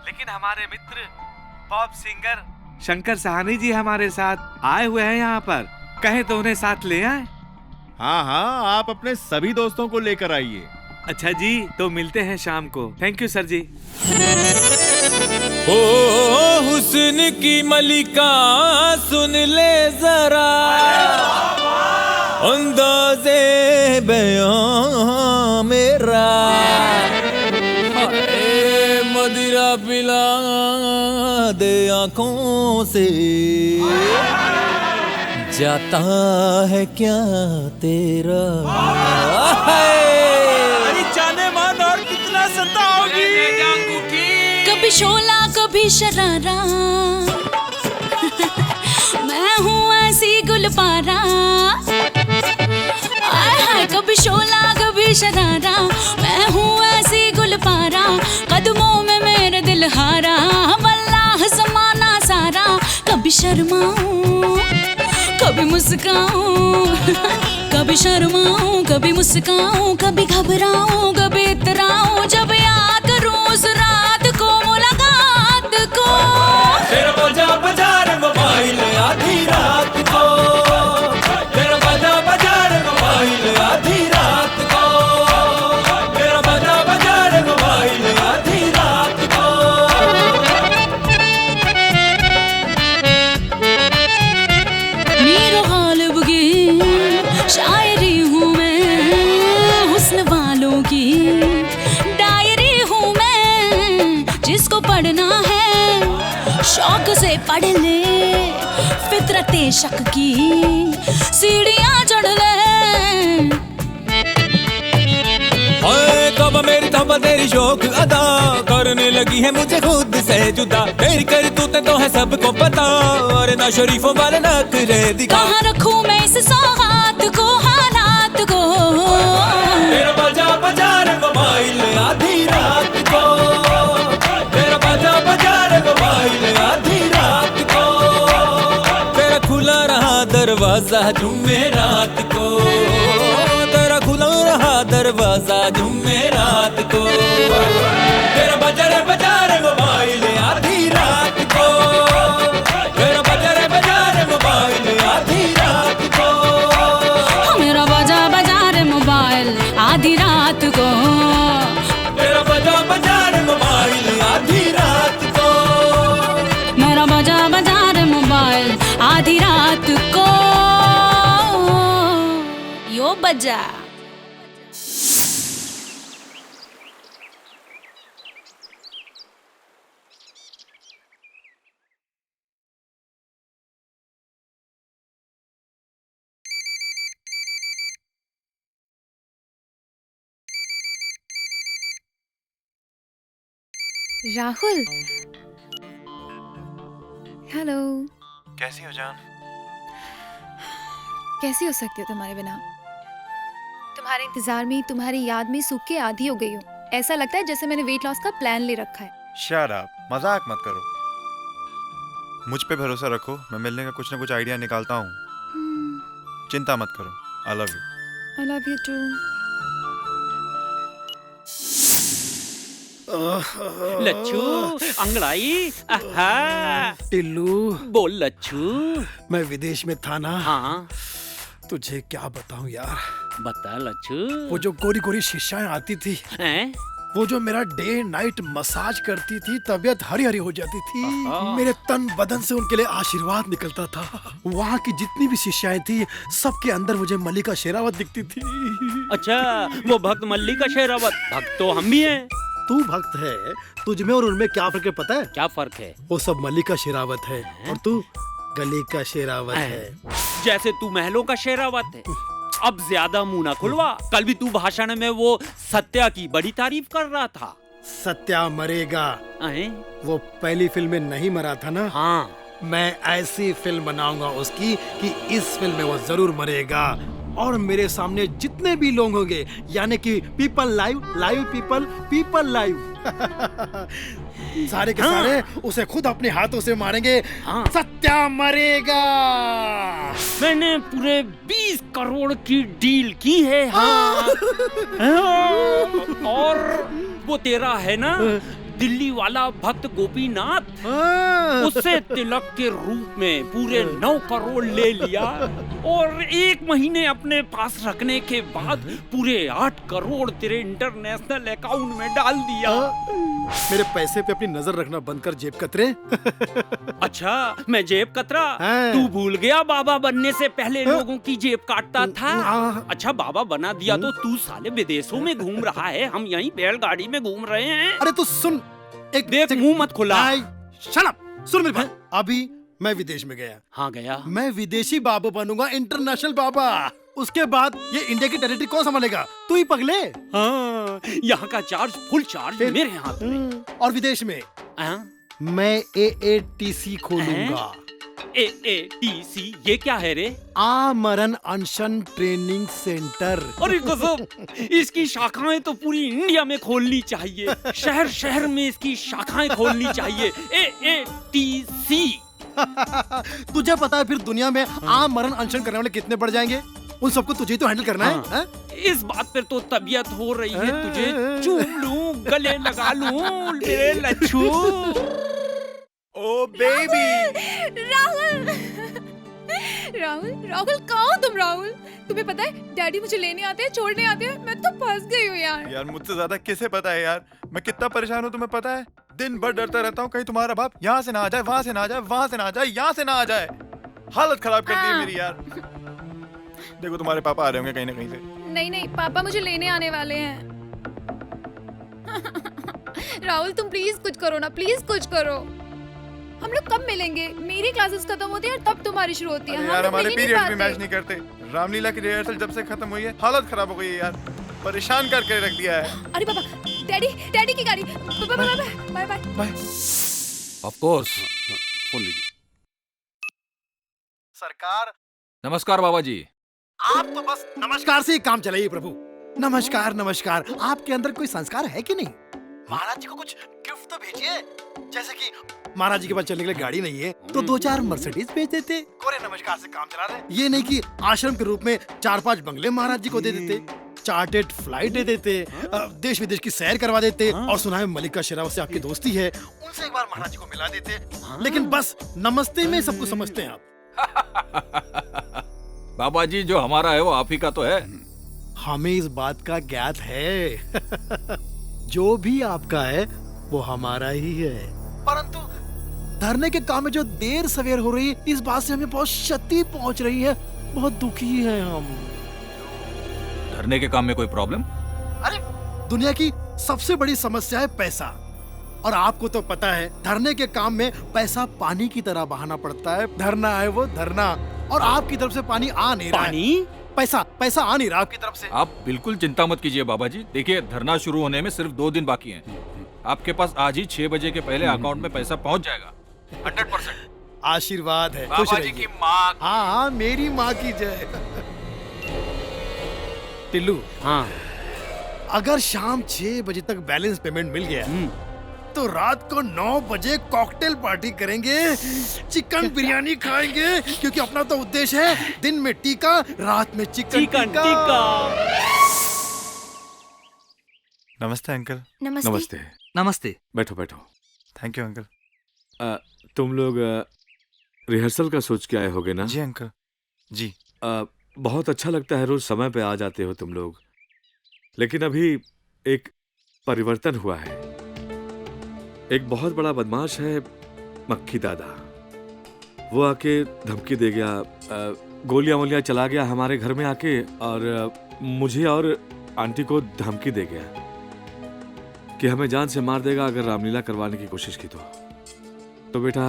लेकिन हमारे मित्र पॉप सिंगर शंकर सहानी जी हमारे साथ आए हुए हैं यहाँ पर, कहे तो उन्हें साथ ले आए। हाँ हाँ, आप अपने सभी दोस्तों को लेकर आइए। अच्छा जी, तो मिलते हैं शाम को। थैंक यू सर जी। ओ हुस्न की मलिका सुन ले जरा, अंदाज़े बयां मेरा, मदिरा पिला दे आंखों से, जाता है क्या तेरा। अरे जाने मन और कितना सताओगी। कभी शोला कभी शरारा, मैं हूँ ऐसी गुलपारा। कभी शोला कभी शरारा, मैं हूँ ऐसी गुलपारा, कदमों में मेरे दिल हारा, वल्लाह ज़माना सारा। कभी शर्माऊं कभी मुस्काऊं, कभी शर्माऊं कभी मुस्काऊं, कभी घबराऊं कभी इतराऊं, जब याद करूं उस रात को, मुलाकात को। तेरा बजा बजा रे मोबाइल आधी रात को, तेरा बजा बजा रे मोबाइल आधी रात को, तेरा बजा बजा रे मोबाइल आधी रात को। मीर गालिब की शायरी हूँ मैं, हुस्न वालों की डायरी हूँ मैं, जिसको पढ़ना है शौक से पढ़ ले, फितरते शक की सीढ़ियाँ चढ़ ले। कब मेरी तब तेरी शौक अदा करने लगी है मुझे खुद से जुदा, तेरी करतूतें तो है सबको पता, और ना शरीफों वाले नखरे दिखा। कहाँ रखूं मैं इस सौगात को, हालात को। तेरा बजा बजा रे मोबाइल आधी रात को, तेरा बजा बजा रे मोबाइल आधी रात को, तेरा खुला रहा दरवाजा जुमेरात को, तेरा खुला रहा दरवाजा जुमेरात को, तेरा बजा रे मोबाइल आधी रात को, तेरा बजा रे मोबाइल आधी रात को, मेरा बजा रे मोबाइल आधी रात को, तेरा बजा रे मोबाइल आधी रात को, मेरा बजा रे मोबाइल आधी रात को। यो बजा। राहुल, हेलो। कैसी हो जान? कैसी हो सकती हो तुम्हारे बिना? तुम्हारे इंतजार में, तुम्हारी याद में सूख के आधी हो गई हूँ। ऐसा लगता है जैसे मैंने वेट लॉस का प्लान ले रखा है। शट अप, मजाक मत करो। मुझ पे भरोसा रखो, मैं मिलने का कुछ ना कुछ आइडिया निकालता हूँ। चिंता मत करो। I love you. I love you too. Lacchu, अंगड़ाई, टिल्लू, बोल लच्छू। मैं विदेश में था ना। हाँ। तुझे क्या बताऊं यार। बता लच्छू। वो जो गोरी गोरी शिष्याएं आती थी, वो जो मेरा डे नाइट मसाज करती थी, तबीयत हरी हरी हो जाती थी, मेरे तन बदन से उनके लिए आशीर्वाद निकलता था। वहाँ की जितनी भी शिष्याएं थी, सबके अंदर मुझे मल्लिका शेरावत दिखती थी। अच्छा, वो भक्त मल्लिका शेरावत, भक्त तो हम भी हैं। तू भक्त है, तुझ में और उनमें क्या फर्क है पता है? क्या फर्क है? वो सब मल्लिका शेरावत है और तू गली का शेरावत है। जैसे तू महलों का शेरावत है। अब ज्यादा मुंह ना खुलवा। कल भी तू भाषण में वो सत्या की बड़ी तारीफ कर रहा था। सत्या मरेगा। वो पहली फिल्म में नहीं मरा था ना? हाँ। मैं ऐसी फिल्म बनाऊंगा उसकी कि इस फिल्म में वो जरूर मरेगा। और मेरे सामने जितने भी लोग होंगे, यानी कि people live, live people, people live, सारे के सारे उसे खुद अपने हाथों से मारेंगे। सत्या मरेगा। मैंने पूरे 20 करोड़ की डील की है। हाँ। और वो तेरा है ना दिल्ली वाला भक्त गोपीनाथ, उससे तिलक के रूप में पूरे 9 करोड़ ले लिया और 1 महीने अपने पास रखने के बाद पूरे 8 करोड़ तेरे इंटरनेशनल अकाउंट में डाल दिया। मेरे पैसे पे अपनी नजर रखना बंद कर जेब कतरे। अच्छा, मैं जेब कतरा? तू भूल गया बाबा बनने से पहले लोगों की जेब काटता था। अच्छा, बाबा बना दिया तो तू साले विदेशों में घूम रहा है, हम यहीं बैलगाड़ी में घूम रहे हैं। अरे तू सुन, एक देख, मुंह मत खुला। शट अप, सुन मेरे भाई। अभी मैं विदेश में गया। हाँ गया। मैं विदेशी बाबा बनूंगा, इंटरनेशनल बाबा। उसके बाद ये इंडिया की टेरिटरी कौन संभालेगा? तू ही पगले। हाँ, यहाँ का चार्ज फुल चार्ज मेरे हाथ में। और विदेश में मैं AATC खोलूंगा। AATC ये क्या है रे? आमरण अनशन ट्रेनिंग सेंटर। अरे गजब, इसकी शाखाएं तो पूरी इंडिया में खोलनी चाहिए। शहर शहर में इसकी शाखाएं खोलनी चाहिए। AATC। तुझे पता है फिर दुनिया में आमरण अनशन करने वाले कितने बढ़ जाएंगे? उन सबको तुझे तो हैंडल करना है? इस बात पर तो तबीयत हो रही है तुझे चूम लूं, गले लगा लूं मेरे लच्छू। ओ बेबी। राहुल, राहुल, राहुल कहाँ हो तुम? राहुल, तुम्हें पता है डैडी मुझे लेने आते हैं, छोड़ने आते हैं, मैं तो फंस गई हूँ यार। यार मुझसे ज्यादा किसे पता है यार, मैं कितना परेशान हूँ तुम्हें पता है? दिन भर डरता रहता हूँ कहीं तुम्हारा बाप यहाँ से ना आ जाए, वहाँ से ना आ जाए, वहाँ से ना आ जाए, यहाँ से ना आ जाए। हालत खराब कर दी है मेरी यार। देखो तुम्हारे पापा आ रहे होंगे कहीं ना कहीं से। नहीं नहीं, पापा मुझे लेने आने वाले हैं। राहुल तुम प्लीज कुछ करो ना, प्लीज कुछ करो। हम लोग कब मिलेंगे? मेरी क्लासेस खत्म होती है तब तुम्हारी शुरू होती है। यार हमारे पीरियड भी मैच नहीं करते। रामलीला की रिहर्सल जब से खत्म हुई है हालत खराब हो गई है यार, परेशान करके रख दिया है। अरे बाबा, डैडी, डैडी की गाड़ी। Bye bye bye. Of course. Phone लीजिए। सरकार। नमस्कार बाबा जी। आप तो बस नमस्कार से ही काम चलाइए प्रभु। नमस्कार नमस्कार। आपके अंदर कोई संस्कार है कि नहीं? महाराज जी को कुछ गिफ्ट तो भेजिए। जैसे कि महाराज जी के पास चलने के लिए गाड़ी नहीं है तो 2-4 मर्सिडीज भेज देते। कोरे नमस्कार से काम चला रहे। ये नहीं कि आश्रम के रूप में 4-5 बंगले महाराज जी को दे देते, चार्टेड फ्लाइट दे देते, देश विदेश की सैर करवा देते। और सुना है मल्लिका शेरावत से आपकी दोस्ती है, उनसे एक बार महाराज जी को मिला देते। लेकिन बस नमस्ते में सबको समझते हैं आप। बाबा जी जो हमारा है वो आप ही का तो है। हमें इस बात का ज्ञात है। जो भी आपका है वो हमारा ही है। परंतु धरने के काम में जो देर सवेर हो रही है, इस बात से हमें बहुत क्षति पहुंच रही है। बहुत दुखी हैं हम। धरने के काम में कोई प्रॉब्लम? अरे दुनिया की सबसे बड़ी समस्या है पैसा। और आपको तो पता है धरने के काम में पैसा पानी की तरह बहाना पड़ता है। धरना है वो धरना, और आपकी तरफ से पानी आ नहीं रहा है। पैसा आ नहीं रहा आपकी तरफ से। आप बिल्कुल चिंता मत कीजिए बाबा जी। देखिए धरना शुरू होने में सिर्फ 2 दिन बाकी हैं। आपके पास आज ही 6 बजे के पहले अकाउंट में पैसा पहुंच जाएगा। 100%। आशीर्वाद है। बाबा जी की माँ। हाँ, मेरी माँ की जय। टिल्लू, हाँ, अगर शाम 6 बजे तक बैलेंस पेमेंट मिल गया तो रात को 9 बजे कॉकटेल पार्टी करेंगे, चिकन बिरयानी खाएंगे, क्योंकि अपना तो उद्देश्य है दिन में टीका, रात में चिकन टीका। नमस्ते अंकल। नमस्ते। नमस्ते। बैठो बैठो। Thank you uncle. तुम लोग रिहर्सल का सोच के आए होगे ना? जी अंकल जी। बहुत अच्छा लगता है रोज समय पे आ जाते हो तुम लोग, लेकिन अभी एक परिवर्तन हुआ है। एक बहुत बड़ा बदमाश है मक्खी दादा, वो आके धमकी दे गया, गोलियां वोलियां चला गया हमारे घर में आके, और मुझे और आंटी को धमकी दे गया कि हमें जान से मार देगा अगर रामलीला करवाने की कोशिश की तो बेटा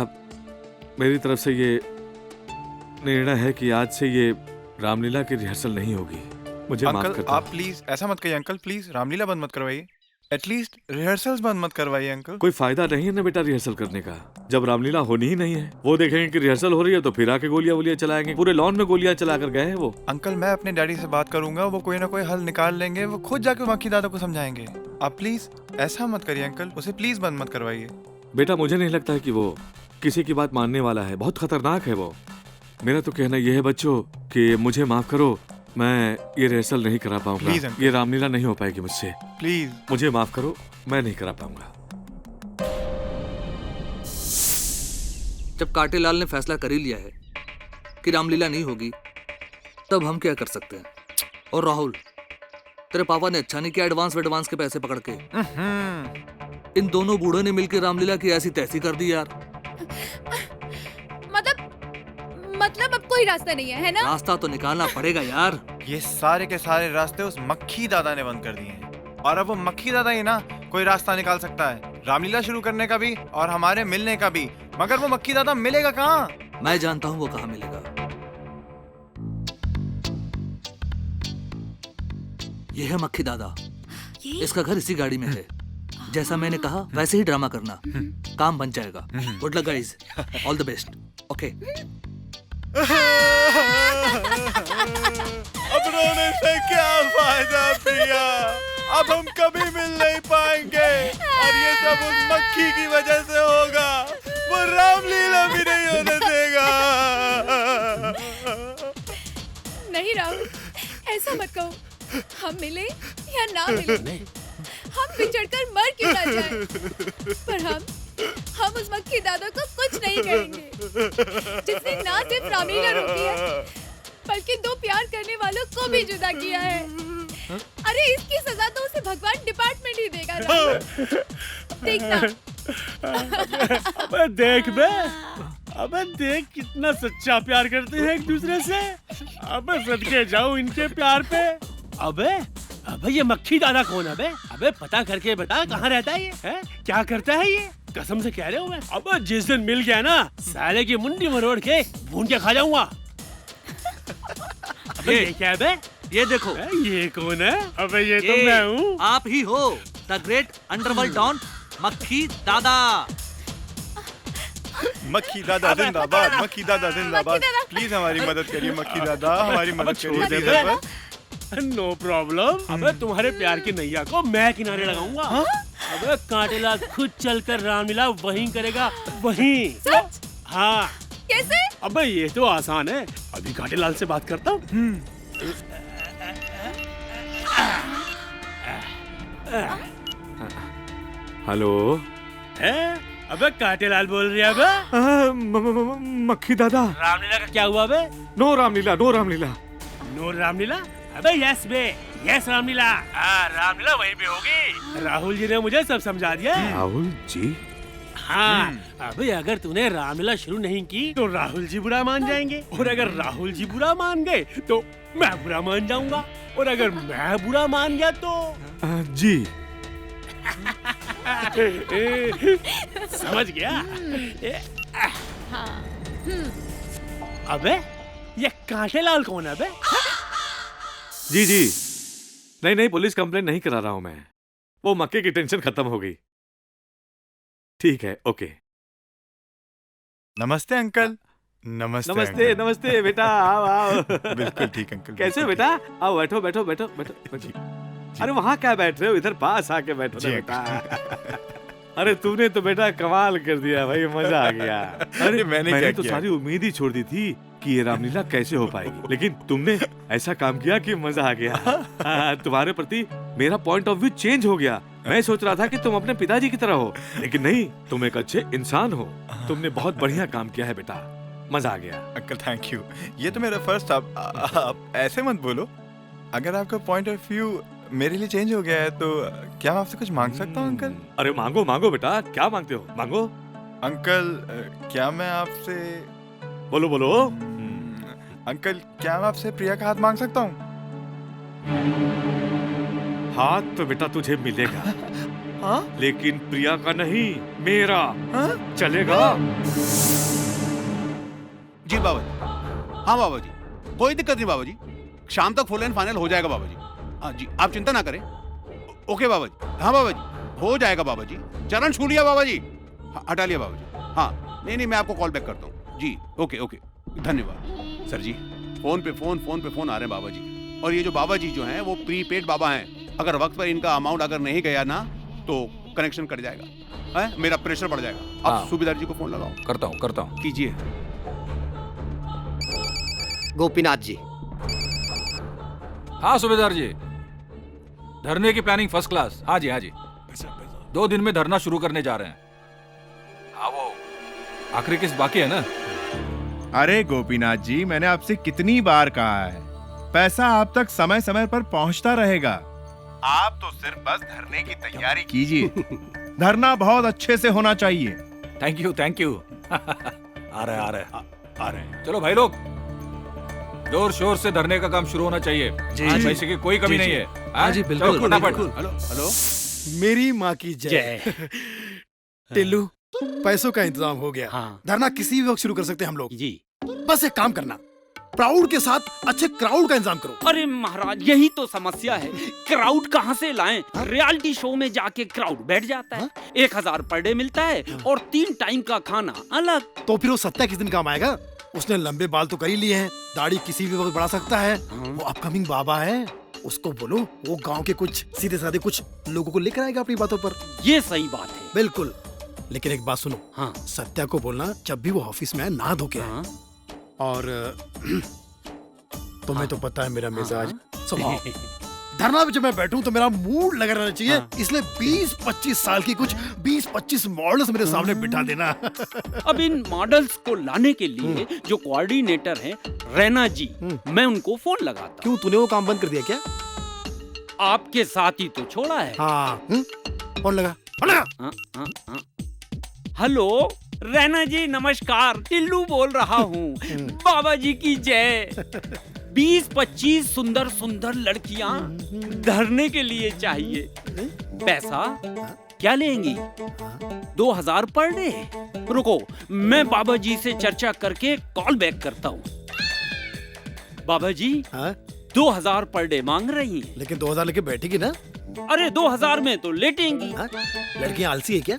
मेरी तरफ से ये निर्णय है कि आज से ये रामलीला की रिहर्सल नहीं होगी। मुझे माफ अंकल करता आप प्लीज ऐसा मत कहिए अंकल, प्लीज रामलीला बंद मत करवाइए, एटलीस्ट रिहर्सल्स बंद मत करवाइए अंकल। कोई फायदा नहीं है ना बेटा रिहर्सल करने का, जब रामलीला होनी ही नहीं है। वो देखेंगे कि रिहर्सल हो रही है तो फिर आके गोलियां वोलियां चलाएंगे। पूरे लॉन में गोलियां चलाकर गए हैं वो। अंकल मैं अपने डैडी से बात करूंगा, वो कोई ना कोई हल निकाल लेंगे, वो खुद जाके मक्खी दादा को समझाएंगे। आप प्लीज ऐसा मत करिए अंकल, उसे प्लीज बंद मत करवाइए। बेटा मुझे नहीं लगता है कि वो किसी की बात मानने वाला है, बहुत खतरनाक है वो। मेरा तो कहना यह है बच्चों कि मुझे माफ करो, मैं ये रिहर्सल नहीं करा पाऊंगा। ये रामलीला नहीं हो पाएगी मुझसे, प्लीज मुझे माफ करो, मैं नहीं करा पाऊंगा। जब कांटेलाल ने फैसला कर ही लिया है कि रामलीला नहीं होगी, तब हम क्या कर सकते हैं। और राहुल, तेरे पापा ने अच्छा नहीं किया एडवांस के पैसे पकड़ के। इन दोनों बूढ़ों ने मिलकर रामलीला की ऐसी तैसी कर दी यार। मतलब अब कोई रास्ता नहीं है ना? रास्ता तो निकालना पड़ेगा यार। ये सारे के सारे रास्ते उस मक्खी दादा ने बंद कर दिए हैं, और अब वो मक्खी दादा ही ना कोई रास्ता निकाल सकता है रामलीला शुरू करने का भी और हमारे मिलने का भी। मगर वो मक्खी दादा मिलेगा कहाँ? मैं जानता हूँ वो कहाँ मिलेगा। ये है मक्खी दादा, इसका घर इसी गाड़ी में है। जैसा मैंने कहा वैसे ही ड्रामा करना, काम बन जाएगा। Good luck guys, all the best. Okay. अब रोने से क्या फायदा प्रिया, अब हम कभी मिल नहीं पाएंगे, और ये सब उस मक्खी की वजह से होगा। वो रामलीला भी नहीं होने देगा। नहीं राहुल, ऐसा मत कहो। हम मिले या ना मिले, हम बिछड़कर मर क्यों ना जाए, पर हम उस मक्खी दादा को कुछ नहीं कहेंगे, जिसने ना सिर्फ रामलीला रोकी है बल्कि दो प्यार करने वालों को भी जुदा किया है। अरे इसकी सजा तो उसे भगवान डिपार्टमेंट ही देगा राहुल। देखना। अबे देख बे, अबे देख कितना सच्चा प्यार करते हैं एक दूसरे से। अबे सदके जाओ इनके प्यार पे। अबे ये मक्खी दादा कौन है बे? अबे पता करके बता, कहाँ रहता है ये? है क्या करता है ये? कसम से कह रहे हो मैं। अबे जिस दिन मिल गया ना, साले की मुंडी मरोड़ के भून के खा जाऊंगा। अबे ये क्या है बे? ये देखो। ये कौन है? अबे ये तो मैं हूँ। आप ही हो द ग्रेट अंडरवर्ल्ड डॉन मक्खी दादा। मक्खी दादा जिंदाबाद, मक्खी दादा जिंदाबाद। प्लीज हमारी मदद करिए मक्खी दादा, हमारी मदद करिए। No problem. अबे तुम्हारे प्यार की नैया को मैं किनारे लगाऊंगा। अबे कांटेलाल खुद चलकर रामलीला वहीं करेगा, वहीं। सच? हाँ। कैसे? अबे ये तो आसान है, अभी कांटेलाल से बात करता हूँ। हेलो। अबे कांटेलाल बोल रहे हैं? मक्खी दादा। रामलीला का क्या हुआ बे? No Ramlila, no Ramlila. No Ramlila? अबे यस बे, यस रामलीला। रामलीला वहीं पे होगी। राहुल जी ने मुझे सब समझा दिया। राहुल जी? हाँ। अबे अगर तूने रामलीला शुरू नहीं की तो राहुल जी बुरा मान जाएंगे, और अगर राहुल जी बुरा मान गए तो मैं बुरा मान जाऊंगा, और अगर मैं बुरा मान गया तो जी। समझ गया? अबे ये कांटेलाल कौन है बे? जी नहीं पुलिस कंप्लेंट नहीं करा रहा हूं मैं, वो मक्के की टेंशन खत्म हो गई। ठीक है, ओके। नमस्ते अंकल। नमस्ते नमस्ते अंकल। नमस्ते बेटा, आओ आओ। बिल्कुल ठीक अंकल। कैसे हो बेटा? आओ बैठो बैठो बैठो बैठो। अरे वहाँ क्या बैठ रहे हो, इधर पास आके बैठो ना बेटा। अरे तूने तो बेटा कमाल कर दिया भाई, मजा आ गया। अरे मैंने तो सारी उम्मीद ही छोड़ दी थी कि ये रामलीला कैसे हो पाएगी, लेकिन तुमने ऐसा काम किया कि मजा आ गया। तुम्हारे प्रति मेरा पॉइंट ऑफ व्यू चेंज हो गया। मैं सोच रहा था कि तुम अपने पिताजी की तरह हो, लेकिन नहीं, तुम एक अच्छे इंसान हो। तुमने बहुत बढ़िया काम किया है बेटा, मजा आ गया। अंकल थैंक यू, ये तो मेरा फर्स्ट था। आप ऐसे मत बोलो। अगर आपका पॉइंट ऑफ व्यू मेरे लिए चेंज हो गया है तो क्या मैं आपसे कुछ मांग सकता हूँ अंकल? अरे मांगो मांगो बेटा, क्या मांगते हो, मांगो। अंकल क्या मैं आपसे बोलो बोलो। अंकल क्या मैं आपसे प्रिया का हाथ मांग सकता हूँ? हाथ तो बेटा तुझे मिलेगा, लेकिन प्रिया का नहीं, मेरा। चलेगा? जी बाबा जी। हाँ बाबा जी, कोई दिक्कत नहीं बाबा जी, शाम तक फुल एंड फाइनल हो जाएगा बाबा जी। हाँ जी, आप चिंता ना करें। ओके बाबा जी। हाँ बाबा जी, हो जाएगा बाबा जी। चरण छू लिया बाबा जी, हटा लिया बाबा जी। हाँ नहीं, मैं आपको कॉल बैक करता हूँ जी। ओके ओके, धन्यवाद सर जी। फोन पे फोन आ रहे हैं बाबा जी। और ये जो बाबा जी जो हैं वो प्रीपेड बाबा हैं। अगर वक्त पर इनका अमाउंट अगर नहीं गया ना तो कनेक्शन कट जाएगा, है? मेरा प्रेशर बढ़ जाएगा। आप सूबेदार जी को फोन लगाओ। करता हूँ। कीजिए। गोपीनाथ जी। हाँ सूबेदार जी, धरने की प्लानिंग फर्स्ट क्लास। हाँ जी 2 दिन में धरना शुरू करने जा रहे हैं। हाँ वो आखिरी किस्त बाकी है ना? अरे गोपीनाथ जी, मैंने आपसे कितनी बार कहा है, पैसा आप तक समय समय पर पहुंचता रहेगा। आप तो सिर्फ बस धरने की तैयारी कीजिए। धरना बहुत अच्छे से होना चाहिए। Thank you. आ रहे हैं। चलो भाई लोग, जोर शोर से धरने का काम शुरू होना चाहिए। आज पैसे की कोई कमी नहीं है। हाँ जी, बिल्कुल। हेलो। मेरी माँ की जय। टिल्लू, पैसों का इंतजाम हो गया। धरना किसी भी वक्त शुरू कर सकते हैं हम लोग जी। बस एक काम करना, प्राउड के साथ अच्छे क्राउड का इंतजाम करो। अरे महाराज, यही तो समस्या है। क्राउड कहाँ से लाएं? रियलिटी शो में जाके क्राउड बैठ जाता है। 1000 पर डे मिलता है और 3 टाइम का खाना अलग। तो फिर वो सत्या किस दिन काम आएगा? उसने लंबे बाल तो कर ही लिए हैं, दाढ़ी किसी भी वक्त बढ़ा सकता है। वो अपकमिंग बाबा है, उसको बोलो वो गांव के कुछ सीधे साधे कुछ लोगों को लेकर आएगा अपनी बातों पर। ये सही बात है। बिल्कुल। लेकिन एक बात सुनो, सत्या को बोलना जब भी वो ऑफिस में आए नहा धो के आए। और तुम्हें तो पता है मेरा मिजाज स्वभाव। धरना पे जब मैं बैठूं तो मेरा मूड लगा रहना चाहिए। इसलिए 20-25 साल की कुछ 20-25 मॉडल्स मेरे सामने बिठा देना। अब इन मॉडल्स को लाने के लिए जो कोऑर्डिनेटर हैं रैना जी, मैं उनको फोन लगाता। क्यों, तूने वो काम बंद कर दिया क्या? आपके साथ ही तो छोड़ा है। फोन लगा। हेलो रैना जी, नमस्कार। टिल्लू बोल रहा हूँ। बाबा जी की जय। 20-25 सुंदर सुंदर लड़कियां धरने के लिए चाहिए। पैसा क्या लेंगी? 2000 पर डे। रुको, मैं बाबा जी से चर्चा करके कॉल बैक करता हूँ। बाबा जी 2000 पर डे मांग रही हैं। लेकिन 2000 लेके बैठेगी ना? अरे 2000 में तो लेटेंगी। लड़कियां आलसी है क्या?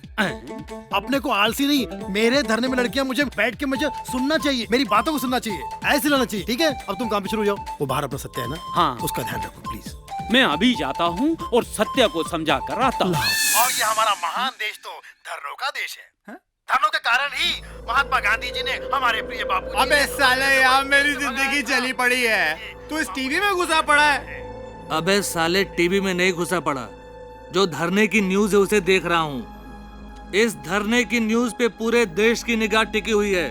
अपने को आलसी नहीं, मेरे धरने में लड़कियां मुझे बैठ के मुझे सुनना चाहिए, मेरी बातों को सुनना चाहिए, ऐसे लाना चाहिए। ठीक है, अब तुम काम पे शुरू हो जाओ। वो बाहर अपना सत्य है ना? हाँ, उसका ध्यान रखो प्लीज। मैं अभी जाता हूँ और सत्या को समझा कर आता हूँ। और ये हमारा महान देश तो धर्मों का देश है। धर्मों के कारण ही महात्मा गांधी जी ने हमारे प्रिय बापू। अबे साले यार, मेरी जिंदगी चली पड़ी है, तू इस टीवी में घुसा पड़ा है। अबे साले, टीवी में नहीं घुसा पड़ा, जो धरने की न्यूज है उसे देख रहा हूँ। इस धरने की न्यूज पे पूरे देश की निगाह टिकी हुई है।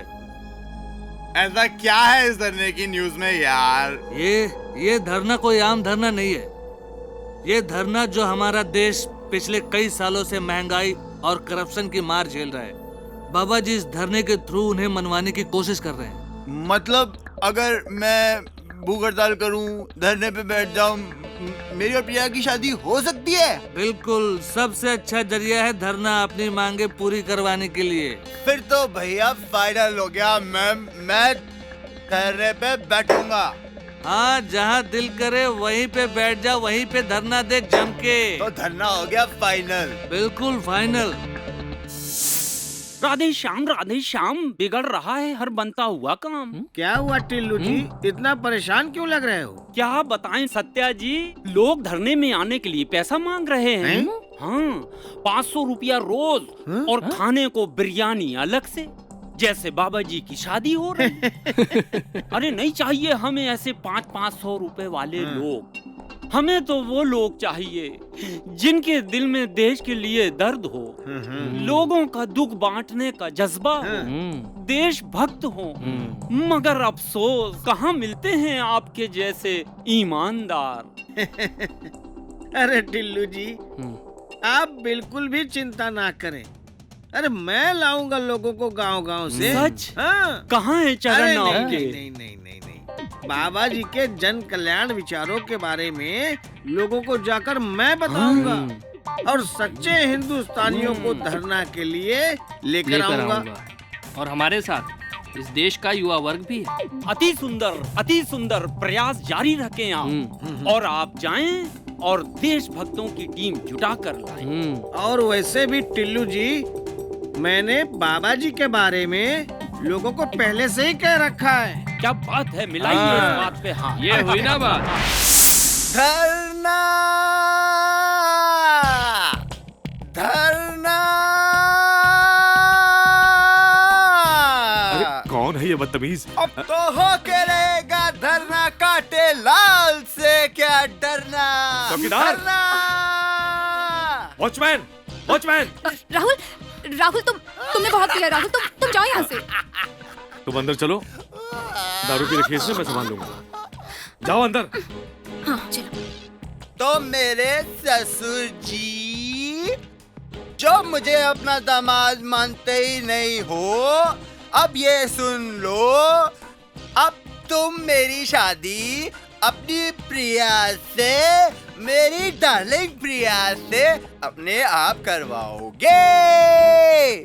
ऐसा क्या है इस धरने की न्यूज में यार? ये धरना कोई आम धरना नहीं है। ये धरना जो हमारा देश पिछले कई सालों से महंगाई और करप्शन की मार झेल रहा है, बाबा जी इस धरने के थ्रू उन्हें मनवाने की कोशिश कर रहे हैं। मतलब अगर मैं भूख हड़ताल करूं, धरने पे बैठ जाऊं, मेरी और प्रिया की शादी हो सकती है? बिल्कुल, सबसे अच्छा जरिया है धरना अपनी मांगे पूरी करवाने के लिए। फिर तो भैया फाइनल हो गया, मैं धरने पे बैठूंगा। हाँ, जहाँ दिल करे वहीं पे बैठ जा, वहीं पे धरना दे जम के। तो धरना हो गया फाइनल? बिल्कुल फाइनल। राधे श्याम, बिगड़ रहा है हर बनता हुआ काम। क्या हुआ टिल्लू जी, इतना परेशान क्यों लग रहे हो? क्या बताएं सत्या जी, लोग धरने में आने के लिए पैसा मांग रहे हैं। हाँ, 500 रुपया रोज और खाने को बिरयानी अलग से, जैसे बाबा जी की शादी हो रही। अरे नहीं चाहिए हमें ऐसे 500 रुपए वाले लोग। हमें तो वो लोग चाहिए जिनके दिल में देश के लिए दर्द हो, लोगों का दुख बांटने का जज्बा हो, देशभक्त हो। मगर अफसोस कहाँ मिलते हैं आपके जैसे ईमानदार। अरे टिल्लू जी, आप बिल्कुल भी चिंता ना करें। अरे मैं लाऊंगा लोगों को गांव-गांव से। सच? हाँ। कहाँ है चरण आपके? नहीं, बाबा जी के जन कल्याण विचारों के बारे में लोगों को जाकर मैं बताऊंगा। और सच्चे हिंदुस्तानियों को धरना के लिए लेकर आऊंगा। और हमारे साथ इस देश का युवा वर्ग भी है। अति सुंदर प्रयास जारी रखें आप। और आप जाएं और देशभक्तों की टीम जुटा कर लाएं। और वैसे भी टिल्लू जी, मैंने बाबा जी के बारे में लोगों को पहले से ही कह रखा है। क्या बात है, मिलाइए इस बात पे हाथ। ये हुई ना बात। धरना धरना। कौन है ये बदतमीज? अब तो हो के रहेगा धरना, काटे लाल से क्या डरना। चौकीदार! वॉचमैन! वॉचमैन! राहुल तुमने बहुत किया। राहुल तुम जाओ यहाँ से। तुम अंदर चलो, दारू की केस में मैं संभाल लूंगा। जाओ अंदर। हाँ चलो। तो मेरे ससुर जी, जो मुझे अपना दामाद मानते ही नहीं हो, अब ये सुन लो, अब तुम मेरी शादी अपनी प्रिया से, मेरी डार्लिंग प्रिया से अपने आप करवाओगे।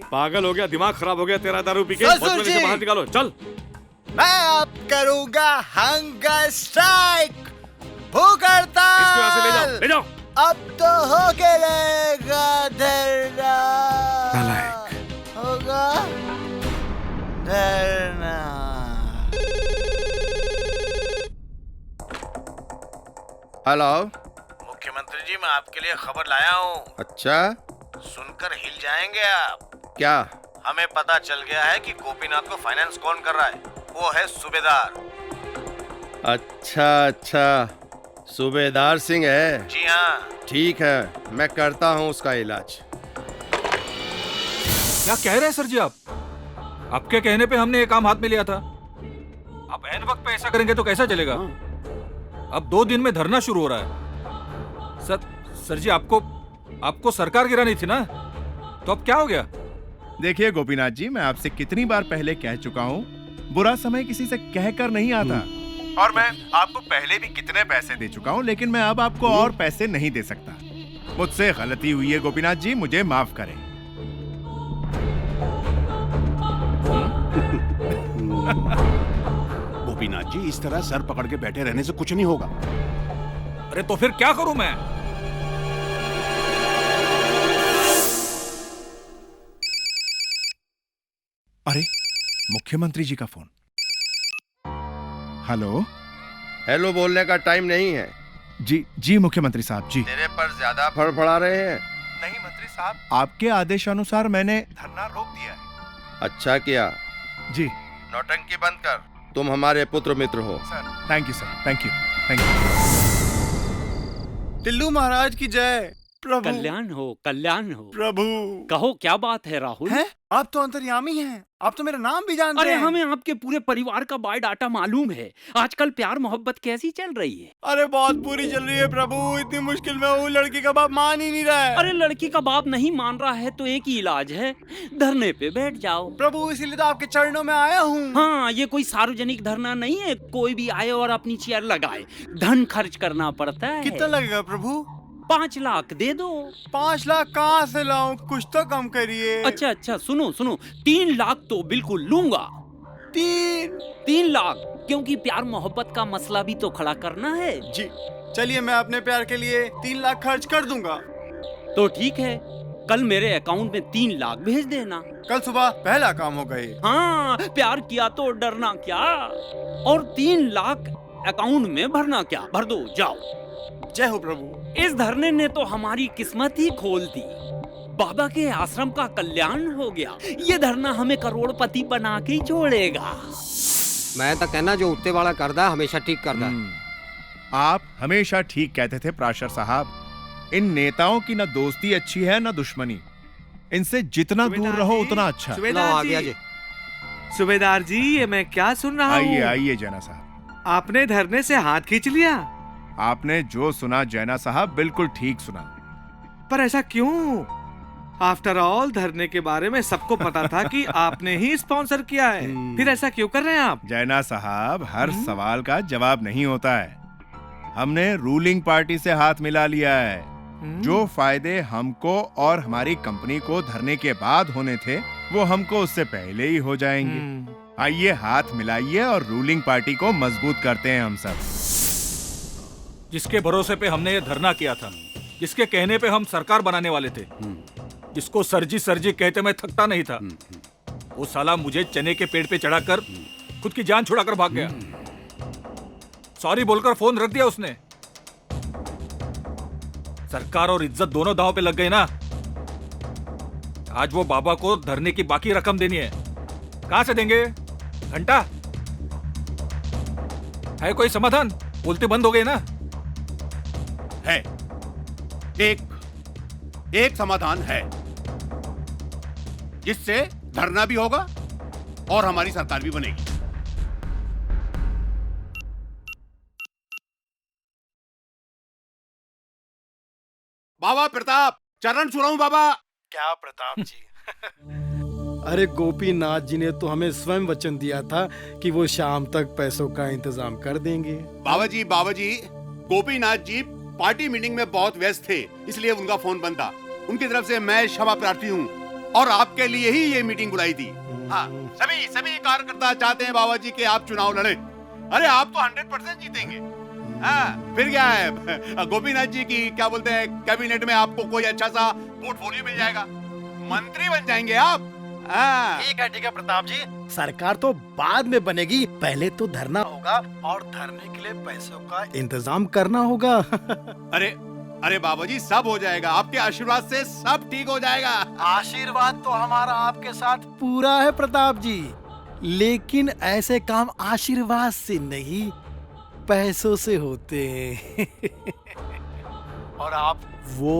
पागल हो गया, दिमाग खराब हो गया तेरा दारू पी के। ससुर जी! बाहर निकालो, चल। मैं अब करूंगा हंगर स्ट्राइक, भूख हड़ताल। इसको यहाँ से ले जाओ, ले जाओ। अब तो हो के रहेगा धरना, होगा धरना। हेलो मुख्यमंत्री जी, मैं आपके लिए खबर लाया हूँ। अच्छा, सुनकर हिल जाएंगे आप। क्या? हमें पता चल गया है कि गोपीनाथ को फाइनेंस कौन कर रहा है। वो है सूबेदार। अच्छा, सूबेदार सिंह है। जी हाँ। ठीक है, मैं करता हूँ उसका इलाज। क्या कह रहे हैं सर जी आप? आपके कहने पे हमने ये काम हाथ में लिया था। आप ऐन वक्त पे ऐसा करेंगे तो कैसा चलेगा? अब 2 दिन में धरना शुरू हो रहा है। सर जी, आपको सरकार गिरानी थी ना, तो अब क्या हो गया? देखिए गोपीनाथ जी, मैं आपसे कितनी बार पहले कह चुका हूँ, बुरा समय किसी से कहकर नहीं आता। और मैं आपको पहले भी कितने पैसे दे चुका हूँ, लेकिन मैं अब आपको और पैसे नहीं दे सकता। मुझसे गलती हुई है गोपीनाथ जी, मुझे माफ करें। गोपीनाथ जी, इस तरह सर पकड़ के बैठे रहने से कुछ नहीं होगा। अरे तो फिर क्या करूं मैं? अरे मुख्यमंत्री जी का फोन। हेलो। हेलो बोलने का टाइम नहीं है। जी मुख्यमंत्री साहब जी। तेरे पर ज्यादा फड़फड़ा रहे हैं। नहीं मंत्री साहब, आपके आदेशानुसार मैंने धरना रोक दिया है। अच्छा किया। जी। नौटंकी बंद कर, तुम हमारे पुत्र मित्र हो। Sir thank you sir, thank you. Tillu Maharaj की जय। प्रभु कल्याण हो प्रभु। कहो क्या बात है राहुल? है? आप तो अंतर्यामी हैं, आप तो मेरा नाम भी जानते हैं। अरे हमें आपके पूरे परिवार का बायोडाटा मालूम है। आजकल प्यार मोहब्बत कैसी चल रही है? अरे बहुत बुरी चल रही है प्रभु, इतनी मुश्किल में हूँ, लड़की का बाप मान ही नहीं रहा है। अरे लड़की का बाप नहीं मान रहा है तो एक ही इलाज है, धरने पे बैठ जाओ। प्रभु इसीलिए तो आपके चरणों में आया हूँ। हाँ, ये कोई सार्वजनिक धरना नहीं है, कोई भी आए और अपनी चेयर लगाए। धन खर्च करना पड़ता है। कितना लगेगा प्रभु? 5 लाख दे दो। 5 लाख कहाँ से लाऊं? कुछ तो कम करिए। अच्छा सुनो 3 लाख तो बिल्कुल लूंगा। 3 लाख, क्योंकि प्यार मोहब्बत का मसला भी तो खड़ा करना है। जी चलिए, मैं अपने प्यार के लिए 3 लाख खर्च कर दूंगा। तो ठीक है, कल मेरे अकाउंट में 3 लाख भेज देना। कल सुबह पहला काम हो गए। हाँ, प्यार किया तो डरना क्या। और 3 लाख अकाउंट में भरना क्या, भर दो, जाओ। जय हो प्रभु। इस धरने ने तो हमारी किस्मत ही खोल दी। बाबा के आश्रम का कल्याण हो गया। ये धरना हमें करोड़पति बना के छोड़ेगा। मैं तो कहना जो उत्ते वाला करदा हमेशा ठीक करदा। आप हमेशा ठीक कहते थे प्राशर साहब। इन नेताओं की न दोस्ती अच्छी है न दुश्मनी। इनसे जितना दूर रहो उतना अच्छा। सूबेदार जी, ये मैं क्या सुन रहा हूँ? आइए जैना साहब। आपने धरने से हाथ खींच लिया? आपने जो सुना जैना साहब, बिल्कुल ठीक सुना। पर ऐसा क्यों? आफ्टर ऑल धरने के बारे में सबको पता था कि आपने ही स्पॉन्सर किया है। फिर ऐसा क्यों कर रहे हैं आप? जैना साहब, हर सवाल का जवाब नहीं होता है। हमने रूलिंग पार्टी से हाथ मिला लिया है, जो फायदे हमको और हमारी कंपनी को धरने के बाद होने थे वो हमको उससे पहले ही हो जाएंगे। आइए हाथ मिलाइए और रूलिंग पार्टी को मजबूत करते हैं हम सब। जिसके भरोसे पे हमने ये धरना किया था, जिसके कहने पे हम सरकार बनाने वाले थे, जिसको सरजी सरजी कहते मैं थकता नहीं था, वो साला मुझे चने के पेड़ पे चढ़ाकर खुद की जान छुड़ाकर भाग गया। सॉरी बोलकर फोन रख दिया उसने। सरकार और इज्जत दोनों दांव पे लग गई ना। आज वो बाबा को धरने की बाकी रकम देनी है, कहां से देंगे? घंटा है कोई समाधान? बोलते बंद हो गए ना। है एक समाधान है, जिससे धरना भी होगा और हमारी सरकार भी बनेगी। बाबा प्रताप, चरण छू रहा हूं बाबा। क्या प्रताप जी? अरे गोपीनाथ जी ने तो हमें स्वयं वचन दिया था कि वो शाम तक पैसों का इंतजाम कर देंगे। बाबा जी गोपीनाथ जी पार्टी मीटिंग में बहुत व्यस्त थे, इसलिए उनका फोन बंद था। उनकी तरफ से मैं क्षमा प्रार्थी हूँ और आपके लिए ही ये मीटिंग बुलाई थी। हाँ, सभी कार्यकर्ता चाहते हैं बाबा जी कि आप चुनाव लड़े। अरे आप तो 100% जीतेंगे। हाँ, फिर क्या है, गोपीनाथ जी की क्या बोलते हैं, कैबिनेट में आपको कोई अच्छा सा पोर्टफोलियो मिल जाएगा, मंत्री बन जाएंगे आप। ठीक है प्रताप जी, सरकार तो बाद में बनेगी, पहले तो धरना होगा और धरने के लिए पैसों का इंतजाम करना होगा। अरे बाबा जी सब हो जाएगा, आपके आशीर्वाद से सब ठीक हो जाएगा। आशीर्वाद तो हमारा आपके साथ पूरा है प्रताप जी, लेकिन ऐसे काम आशीर्वाद से नहीं पैसों से होते हैं। और आप वो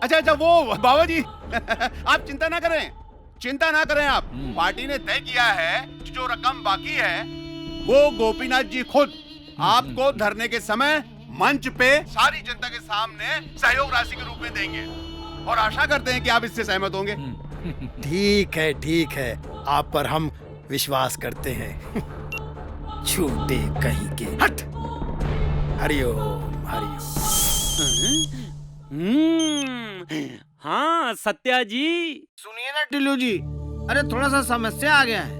अच्छा वो बाबा जी आप चिंता ना करें आप। पार्टी ने तय किया है जो रकम बाकी है वो गोपीनाथ जी खुद आपको धरने के समय मंच पे सारी जनता के सामने सहयोग राशि के रूप में देंगे और आशा करते हैं कि आप इससे सहमत होंगे। ठीक है, आप पर हम विश्वास करते हैं। छोटे कहीं के हट। हरिओम। हाँ सत्या जी। सुनिए ना टिल्लू जी, अरे थोड़ा सा समस्या आ गया है।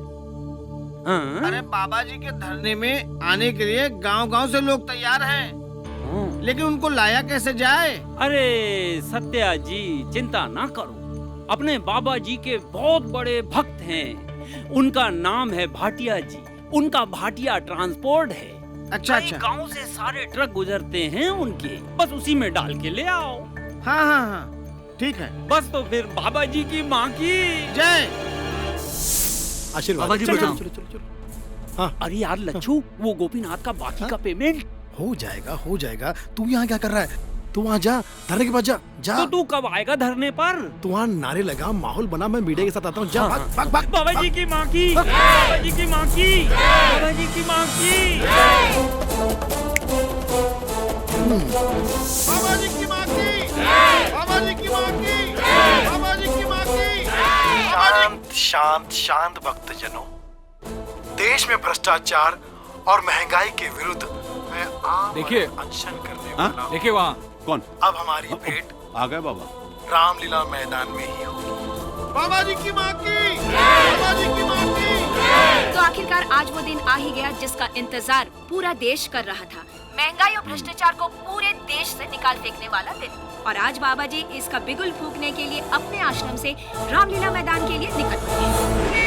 अरे बाबा जी के धरने में आने के लिए गांव-गांव से लोग तैयार हैं, लेकिन उनको लाया कैसे जाए? अरे सत्या जी चिंता ना करो, अपने बाबा जी के बहुत बड़े भक्त हैं, उनका नाम है भाटिया जी, उनका भाटिया ट्रांसपोर्ट है। अच्छा गांव से सारे ट्रक गुजरते हैं उनके, बस उसी में डाल के ले आओ। हाँ ठीक है। बस तो फिर बाबा जी की माँ की जय। आशीर्वाद। बाबा जी चलो। हाँ। अरे यार लच्छू, वो गोपीनाथ का बाकी का पेमेंट हो जाएगा। तू यहाँ क्या कर रहा है? तू वहाँ जा, धरने के पास जा। तो तू कब आएगा धरने पर? तू वहाँ नारे लगा, माहौल बना, मैं मीडिया के साथ आता हूँ। जा भाग। बाबा जी की माँ की, बाबा जी की माँ की, बाबा जी की माँ की, बाबा जी की माँ की, बाबा जी की माँ की, बाबा जी की माँ की। शांत भक्तजनों, देश में भ्रष्टाचार और महंगाई के विरुद्ध मैं देखिए अनशन करने वाला हूं। देखिए वहाँ कौन? अब हमारी भेंट आ गए बाबा, रामलीला मैदान में ही होगी। बाबा जी की माँ की, बाबा जी की माँ की। तो आखिरकार आज वो दिन आ ही गया जिसका इंतजार पूरा देश कर रहा था। महंगाई और भ्रष्टाचार को पूरे देश से निकाल फेंकने वाला दिन। और आज बाबा जी इसका बिगुल फूंकने के लिए अपने आश्रम से रामलीला मैदान के लिए निकल पड़े।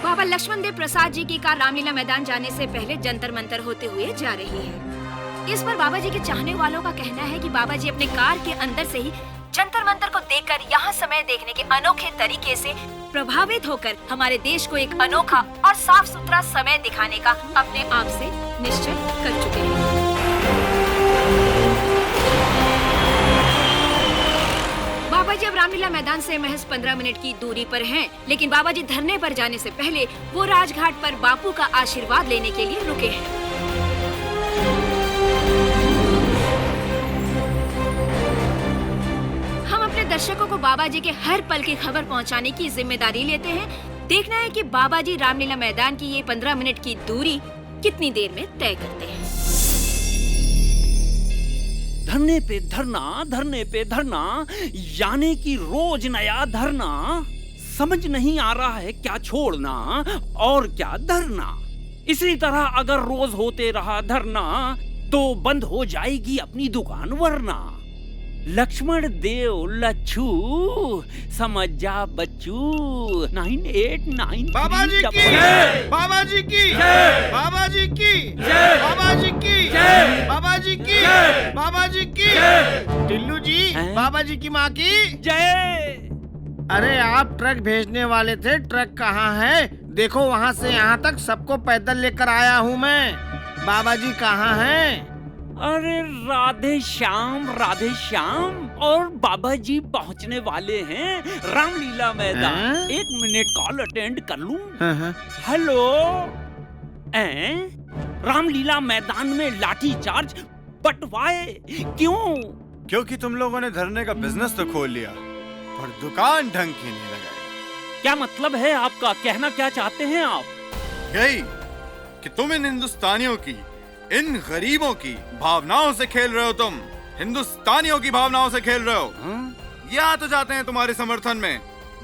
बाबा लक्ष्मण देव प्रसाद जी की कार रामलीला मैदान जाने से पहले जंतर मंतर होते हुए जा रही है। इस पर बाबा जी के चाहने वालों का कहना है कि बाबा जी अपने कार के अंदर से ही जंतर मंतर को देखकर यहाँ समय देखने के अनोखे तरीके से प्रभावित होकर हमारे देश को एक अनोखा और साफ सुथरा समय दिखाने का अपने आप से निश्चय कर चुके हैं। बाबा जी अब रामलीला मैदान से महज 15 मिनट की दूरी पर हैं, लेकिन बाबा जी धरने पर जाने से पहले वो राजघाट पर बापू का आशीर्वाद लेने के लिए रुके हैं। हम अपने दर्शकों को बाबा जी के हर पल की खबर पहुंचाने की जिम्मेदारी लेते हैं। देखना है कि बाबा जी रामलीला मैदान की ये 15 मिनट की दूरी कितनी देर में तय करते हैं। धरने पे धरना, धरने पे धरना, यानी कि रोज नया धरना। समझ नहीं आ रहा है क्या छोड़ना और क्या धरना। इसी तरह अगर रोज होते रहा धरना तो बंद हो जाएगी अपनी दुकान वरना। लक्ष्मण देव लच्छू समझ जा बच्चू। 9892 बाबा जी की, बाबा जी की, बाबा जी की, बाबा जी की, बाबा जी की, बाबा जी की। टिल्लू जी, बाबा जी की माँ की जय। अरे आप ट्रक भेजने वाले थे, ट्रक कहाँ है? देखो वहाँ से यहाँ तक सबको पैदल लेकर आया हूँ मैं। बाबा जी कहाँ हैं? अरे राधे श्याम, राधे श्याम। और बाबा जी पहुँचने वाले हैं रामलीला मैदान। 1 मिनट कॉल अटेंड कर लूं? हेलो। रामलीला मैदान में लाठी चार्ज, बट वाई? क्यों? क्योंकि तुम लोगों ने धरने का बिजनेस तो खोल लिया पर दुकान ढंग की नहीं लगाई। क्या मतलब है आपका? कहना क्या चाहते हैं आप? यही कि तुम इन हिंदुस्तानियों की, इन गरीबों की भावनाओं से खेल रहे हो। तुम हिंदुस्तानियों की भावनाओं से खेल रहे हो। ये आ तो जाते हैं तुम्हारे समर्थन में,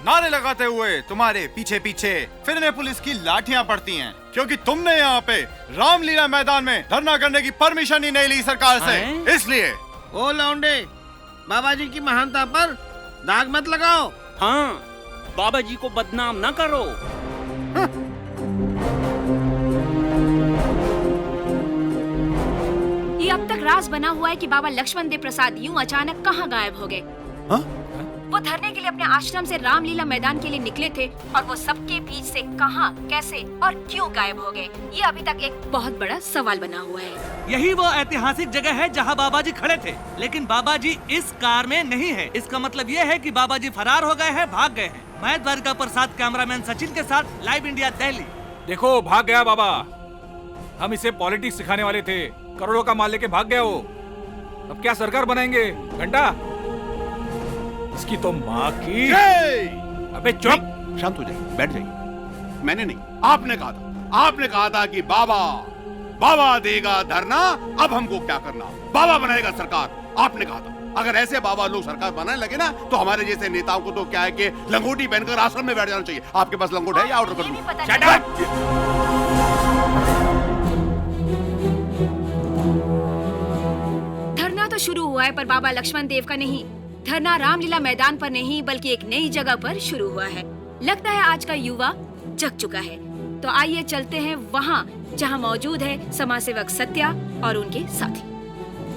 नारे लगाते हुए तुम्हारे पीछे पीछे, फिर इन्हें पुलिस की लाठियां पड़ती हैं क्योंकि तुमने यहाँ पे रामलीला मैदान में धरना करने की परमिशन ही नहीं ली सरकार से। इसलिए ओ लौंडे, बाबा जी की महानता पर दाग मत लगाओ। हाँ, बाबा जी को बदनाम न करो। ये अब तक राज बना हुआ है कि बाबा लक्ष्मण देव प्रसाद यूं अचानक कहाँ गायब हो गए। वो धरने के लिए अपने आश्रम से रामलीला मैदान के लिए निकले थे और वो सबके बीच से कहाँ, कैसे और क्यों गायब हो गए, ये अभी तक एक बहुत बड़ा सवाल बना हुआ है। यही वो ऐतिहासिक जगह है जहाँ बाबा जी खड़े थे, लेकिन बाबा जी इस कार में नहीं है। इसका मतलब ये है कि बाबा जी फरार हो गए हैं, भाग गए हैं। मैं द्वारका प्रसाद, कैमरामैन सचिन के साथ, लाइव इंडिया दिल्ली। देखो भाग गया बाबा। हम इसे पॉलिटिक्स सिखाने वाले थे, करोड़ों का माल लेके भाग गया वो। अब क्या सरकार बनाएंगे? घंटा इसकी तो माँ की। अबे चुप, शांत हो जाइए, बैठ जाइए। मैंने नहीं, आपने कहा था। आपने कहा था कि बाबा देगा धरना, अब हमको क्या करना? बाबा बनाएगा सरकार, आपने कहा था। अगर ऐसे बाबा लोग सरकार बनाने लगे ना तो हमारे जैसे नेताओं को तो क्या है कि लंगोटी पहनकर आश्रम में बैठ जाना चाहिए। आपके पास लंगोट है या ऑर्डर कर दूं? धरना तो शुरू हुआ है पर बाबा लक्ष्मण देव का नहीं। धरना रामलीला मैदान पर नहीं बल्कि एक नई जगह पर शुरू हुआ है। लगता है आज का युवा जग चुका है। तो आइए चलते हैं वहाँ जहाँ मौजूद है समाज सेवक सत्या और उनके साथी।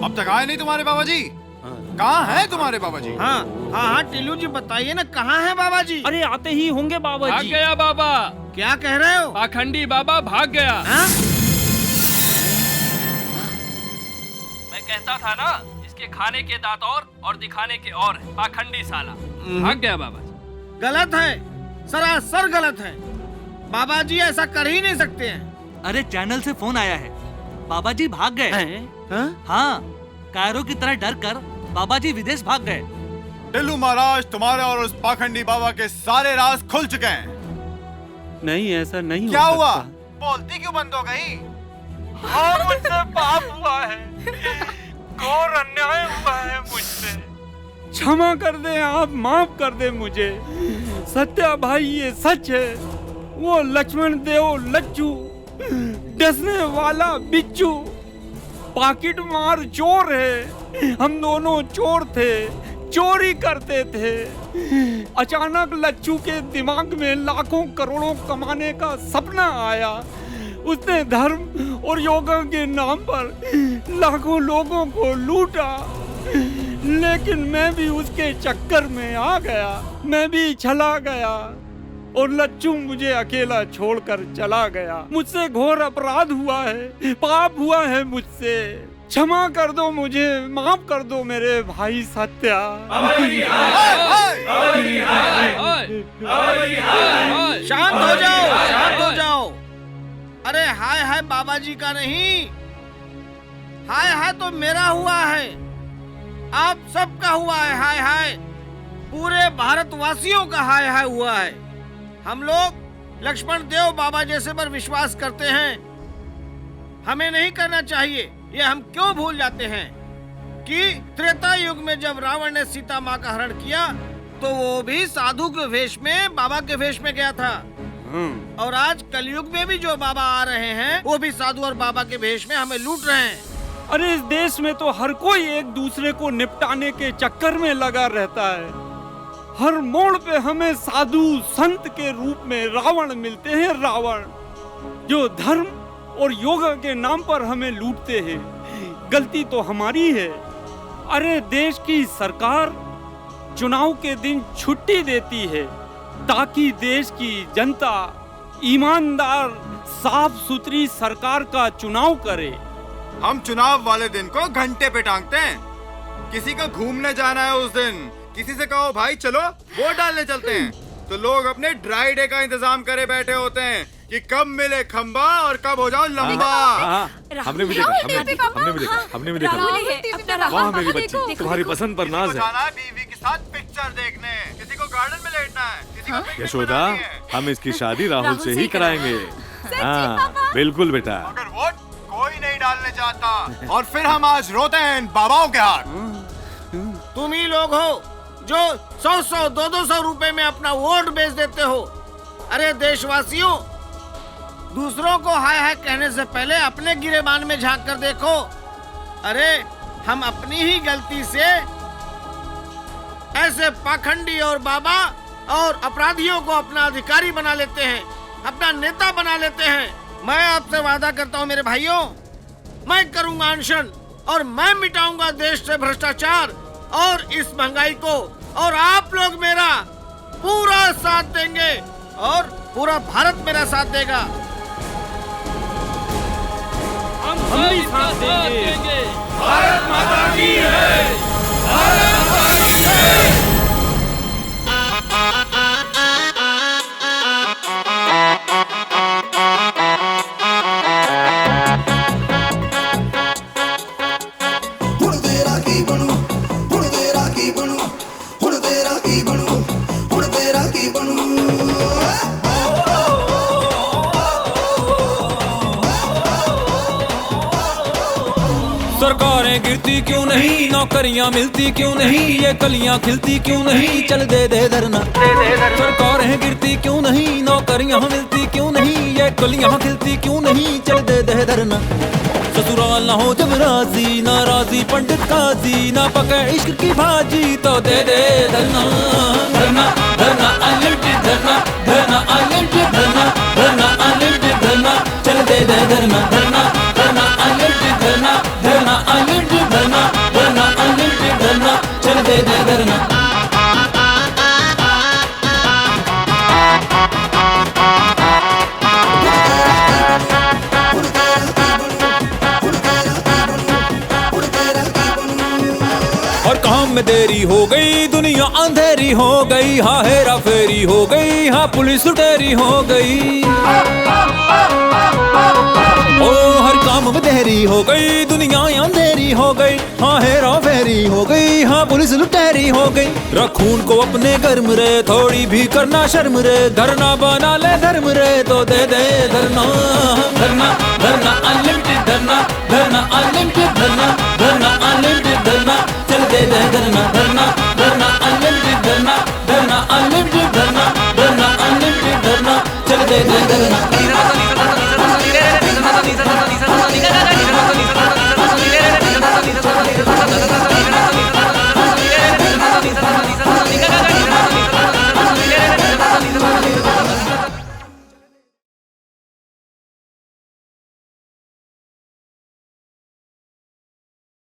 अब तक आए नहीं तुम्हारे बाबा जी? कहाँ हैं तुम्हारे बाबा जी? हाँ, टिल्लू जी बताइए ना, कहाँ हैं बाबा जी? अरे आते ही होंगे बाबा जी। भाग गया बाबा। क्या कह रहे हो? पाखंडी बाबा भाग गया। मैं कहता था ना, इसके खाने के दांत और दिखाने के और। पाखंडी साला भाग गया बाबा जी। गलत है, सरासर गलत है। बाबा जी ऐसा कर ही नहीं सकते हैं। अरे चैनल से फोन आया है, बाबा जी भाग गए। हाँ, कायरो की तरह डर कर बाबा जी विदेश भाग गए। टिल्लू महाराज, तुम्हारे और उस पाखंडी बाबा के सारे राज खुल चुके हैं। नहीं, ऐसा नहीं। क्या हुआ? बोलती क्यों बंद हो गई? हाँ, मुझसे पाप हुआ है, घोर अन्याय हुआ है मुझसे। क्षमा कर दे आप, माफ कर दे मुझे। सत्या भाई ये सच है, वो लक्ष्मण देव लच्चू, डसने वाला बिच्छू, पाकिट मार चोर है। हम दोनों चोर थे, चोरी करते थे। अचानक लच्चू के दिमाग में लाखों करोड़ों कमाने का सपना आया। उसने धर्म और योगा के नाम पर लाखों लोगों को लूटा, लेकिन मैं भी उसके चक्कर में आ गया। मैं भी चला गया और लच्चू मुझे अकेला छोड़कर चला गया। मुझसे घोर अपराध हुआ है, पाप हुआ है मुझसे। क्षमा कर दो मुझे, माफ कर दो मेरे भाई सत्या। शांत हो जाओ, शांत हो जाओ। अरे हाय हाय बाबा जी का नहीं, हाय हाय तो मेरा हुआ है, आप सबका हुआ है। हाय हाय पूरे भारतवासियों का हाय हाय हुआ है। हम लोग लक्ष्मण देव बाबा जैसे पर विश्वास करते हैं। हमें नहीं करना चाहिए। ये हम क्यों भूल जाते हैं कि त्रेता युग में जब रावण ने सीता माँ का हरण किया तो वो भी साधु के वेश में, बाबा के वेश में गया था। और आज कलयुग में भी जो बाबा आ रहे हैं वो भी साधु और बाबा के वेश में हमें लूट रहे हैं। अरे इस देश में तो हर कोई एक दूसरे को निपटाने के चक्कर में लगा रहता है। हर मोड़ पे हमें साधु संत के रूप में रावण मिलते हैं, रावण जो धर्म और योगा के नाम पर हमें लूटते हैं। गलती तो हमारी है। अरे देश की सरकार चुनाव के दिन छुट्टी देती है ताकि देश की जनता ईमानदार साफ सुथरी सरकार का चुनाव करे। हम चुनाव वाले दिन को घंटे पे टांगते हैं। किसी का घूमने जाना है उस दिन, किसी से कहो भाई चलो वोट डालने चलते हैं, तो लोग अपने ड्राई डे का इंतजाम करे बैठे होते हैं कि कब मिले खंबा और कब हो जाओ लंबा। हमने भी देखा, हमने भी देखा। वाह मेरी बच्ची, तुम्हारी पसंद पर नाज है। बीवी के साथ पिक्चर देखने, किसी को गार्डन में लेटना है, किसी को यशोदा, हम इसकी शादी राहुल से ही कराएंगे। हाँ बिल्कुल बेटा। मगर वोट कोई नहीं डालने चाहता और फिर हम आज रोते हैं इन बाबाओं के हाथ। तुम ही लोग हो जो 100-100, 200 रुपए में अपना वोट बेच देते हो। अरे देशवासियों, दूसरों को हाय हाय कहने से पहले अपने गिरेबान में झांक कर देखो। अरे हम अपनी ही गलती से ऐसे पाखंडी और बाबा और अपराधियों को अपना अधिकारी बना लेते हैं, अपना नेता बना लेते हैं। मैं आपसे वादा करता हूँ मेरे भाइयों, मैं करूंगा अनशन और मैं मिटाऊंगा देश से भ्रष्टाचार और इस महंगाई को, और आप लोग मेरा पूरा साथ देंगे और पूरा भारत मेरा साथ देगा। हम भी साथ देंगे। भारत माता की है, भारत माता की है। सरकारें गिरती क्यों नहीं, नौकरियां मिलती क्यों नहीं, ये कलियां खिलती क्यों नहीं, चल दे दे धरना। सरकारें गिरती क्यों नहीं, नौकरियां मिलती क्यों नहीं, ये कलियां खिलती क्यों नहीं, चल दे दे धरना। ससुराल ना हो जब राजी, ना राजी पंडित काजी, ना पके इश्क की भाजी, तो दे दे धरना। धरना धरना अनलिमिटेड धरना, धरना अनलिमिटेड धरना, धरना अनलिमिटेड धरना, चल दे दे धरना। धरना धरना अनलिमिटेड धरना, धरना अनलिमिटेड धरना, धरना अनलिमिटेड धरना, चल दे दे धरना। और काम में देरी हो गई, दुनिया अंधेरी हो गई, हाँ हेरा फेरी हो गई, हाँ पुलिस लुटेरी हो गई। ओ हर काम में देरी हो गई, दुनिया अंधेरी हो गई, हाँ हेरा फेरी हो गई, हाँ पुलिस लुटेरी हो गई। रखून को अपने गर्म रे, थोड़ी भी करना शर्म रे, धरना बना ले धर्म रे, तो दे दे धरना। धरना धरना अनलिमिटेड धरना, धरना अनलिमिटेड धरना, धरना अनलिमिटेड धरना, चल दे दे धरना। धरना धरना अनलिमिटेड धरना, धरना अनलिमिटेड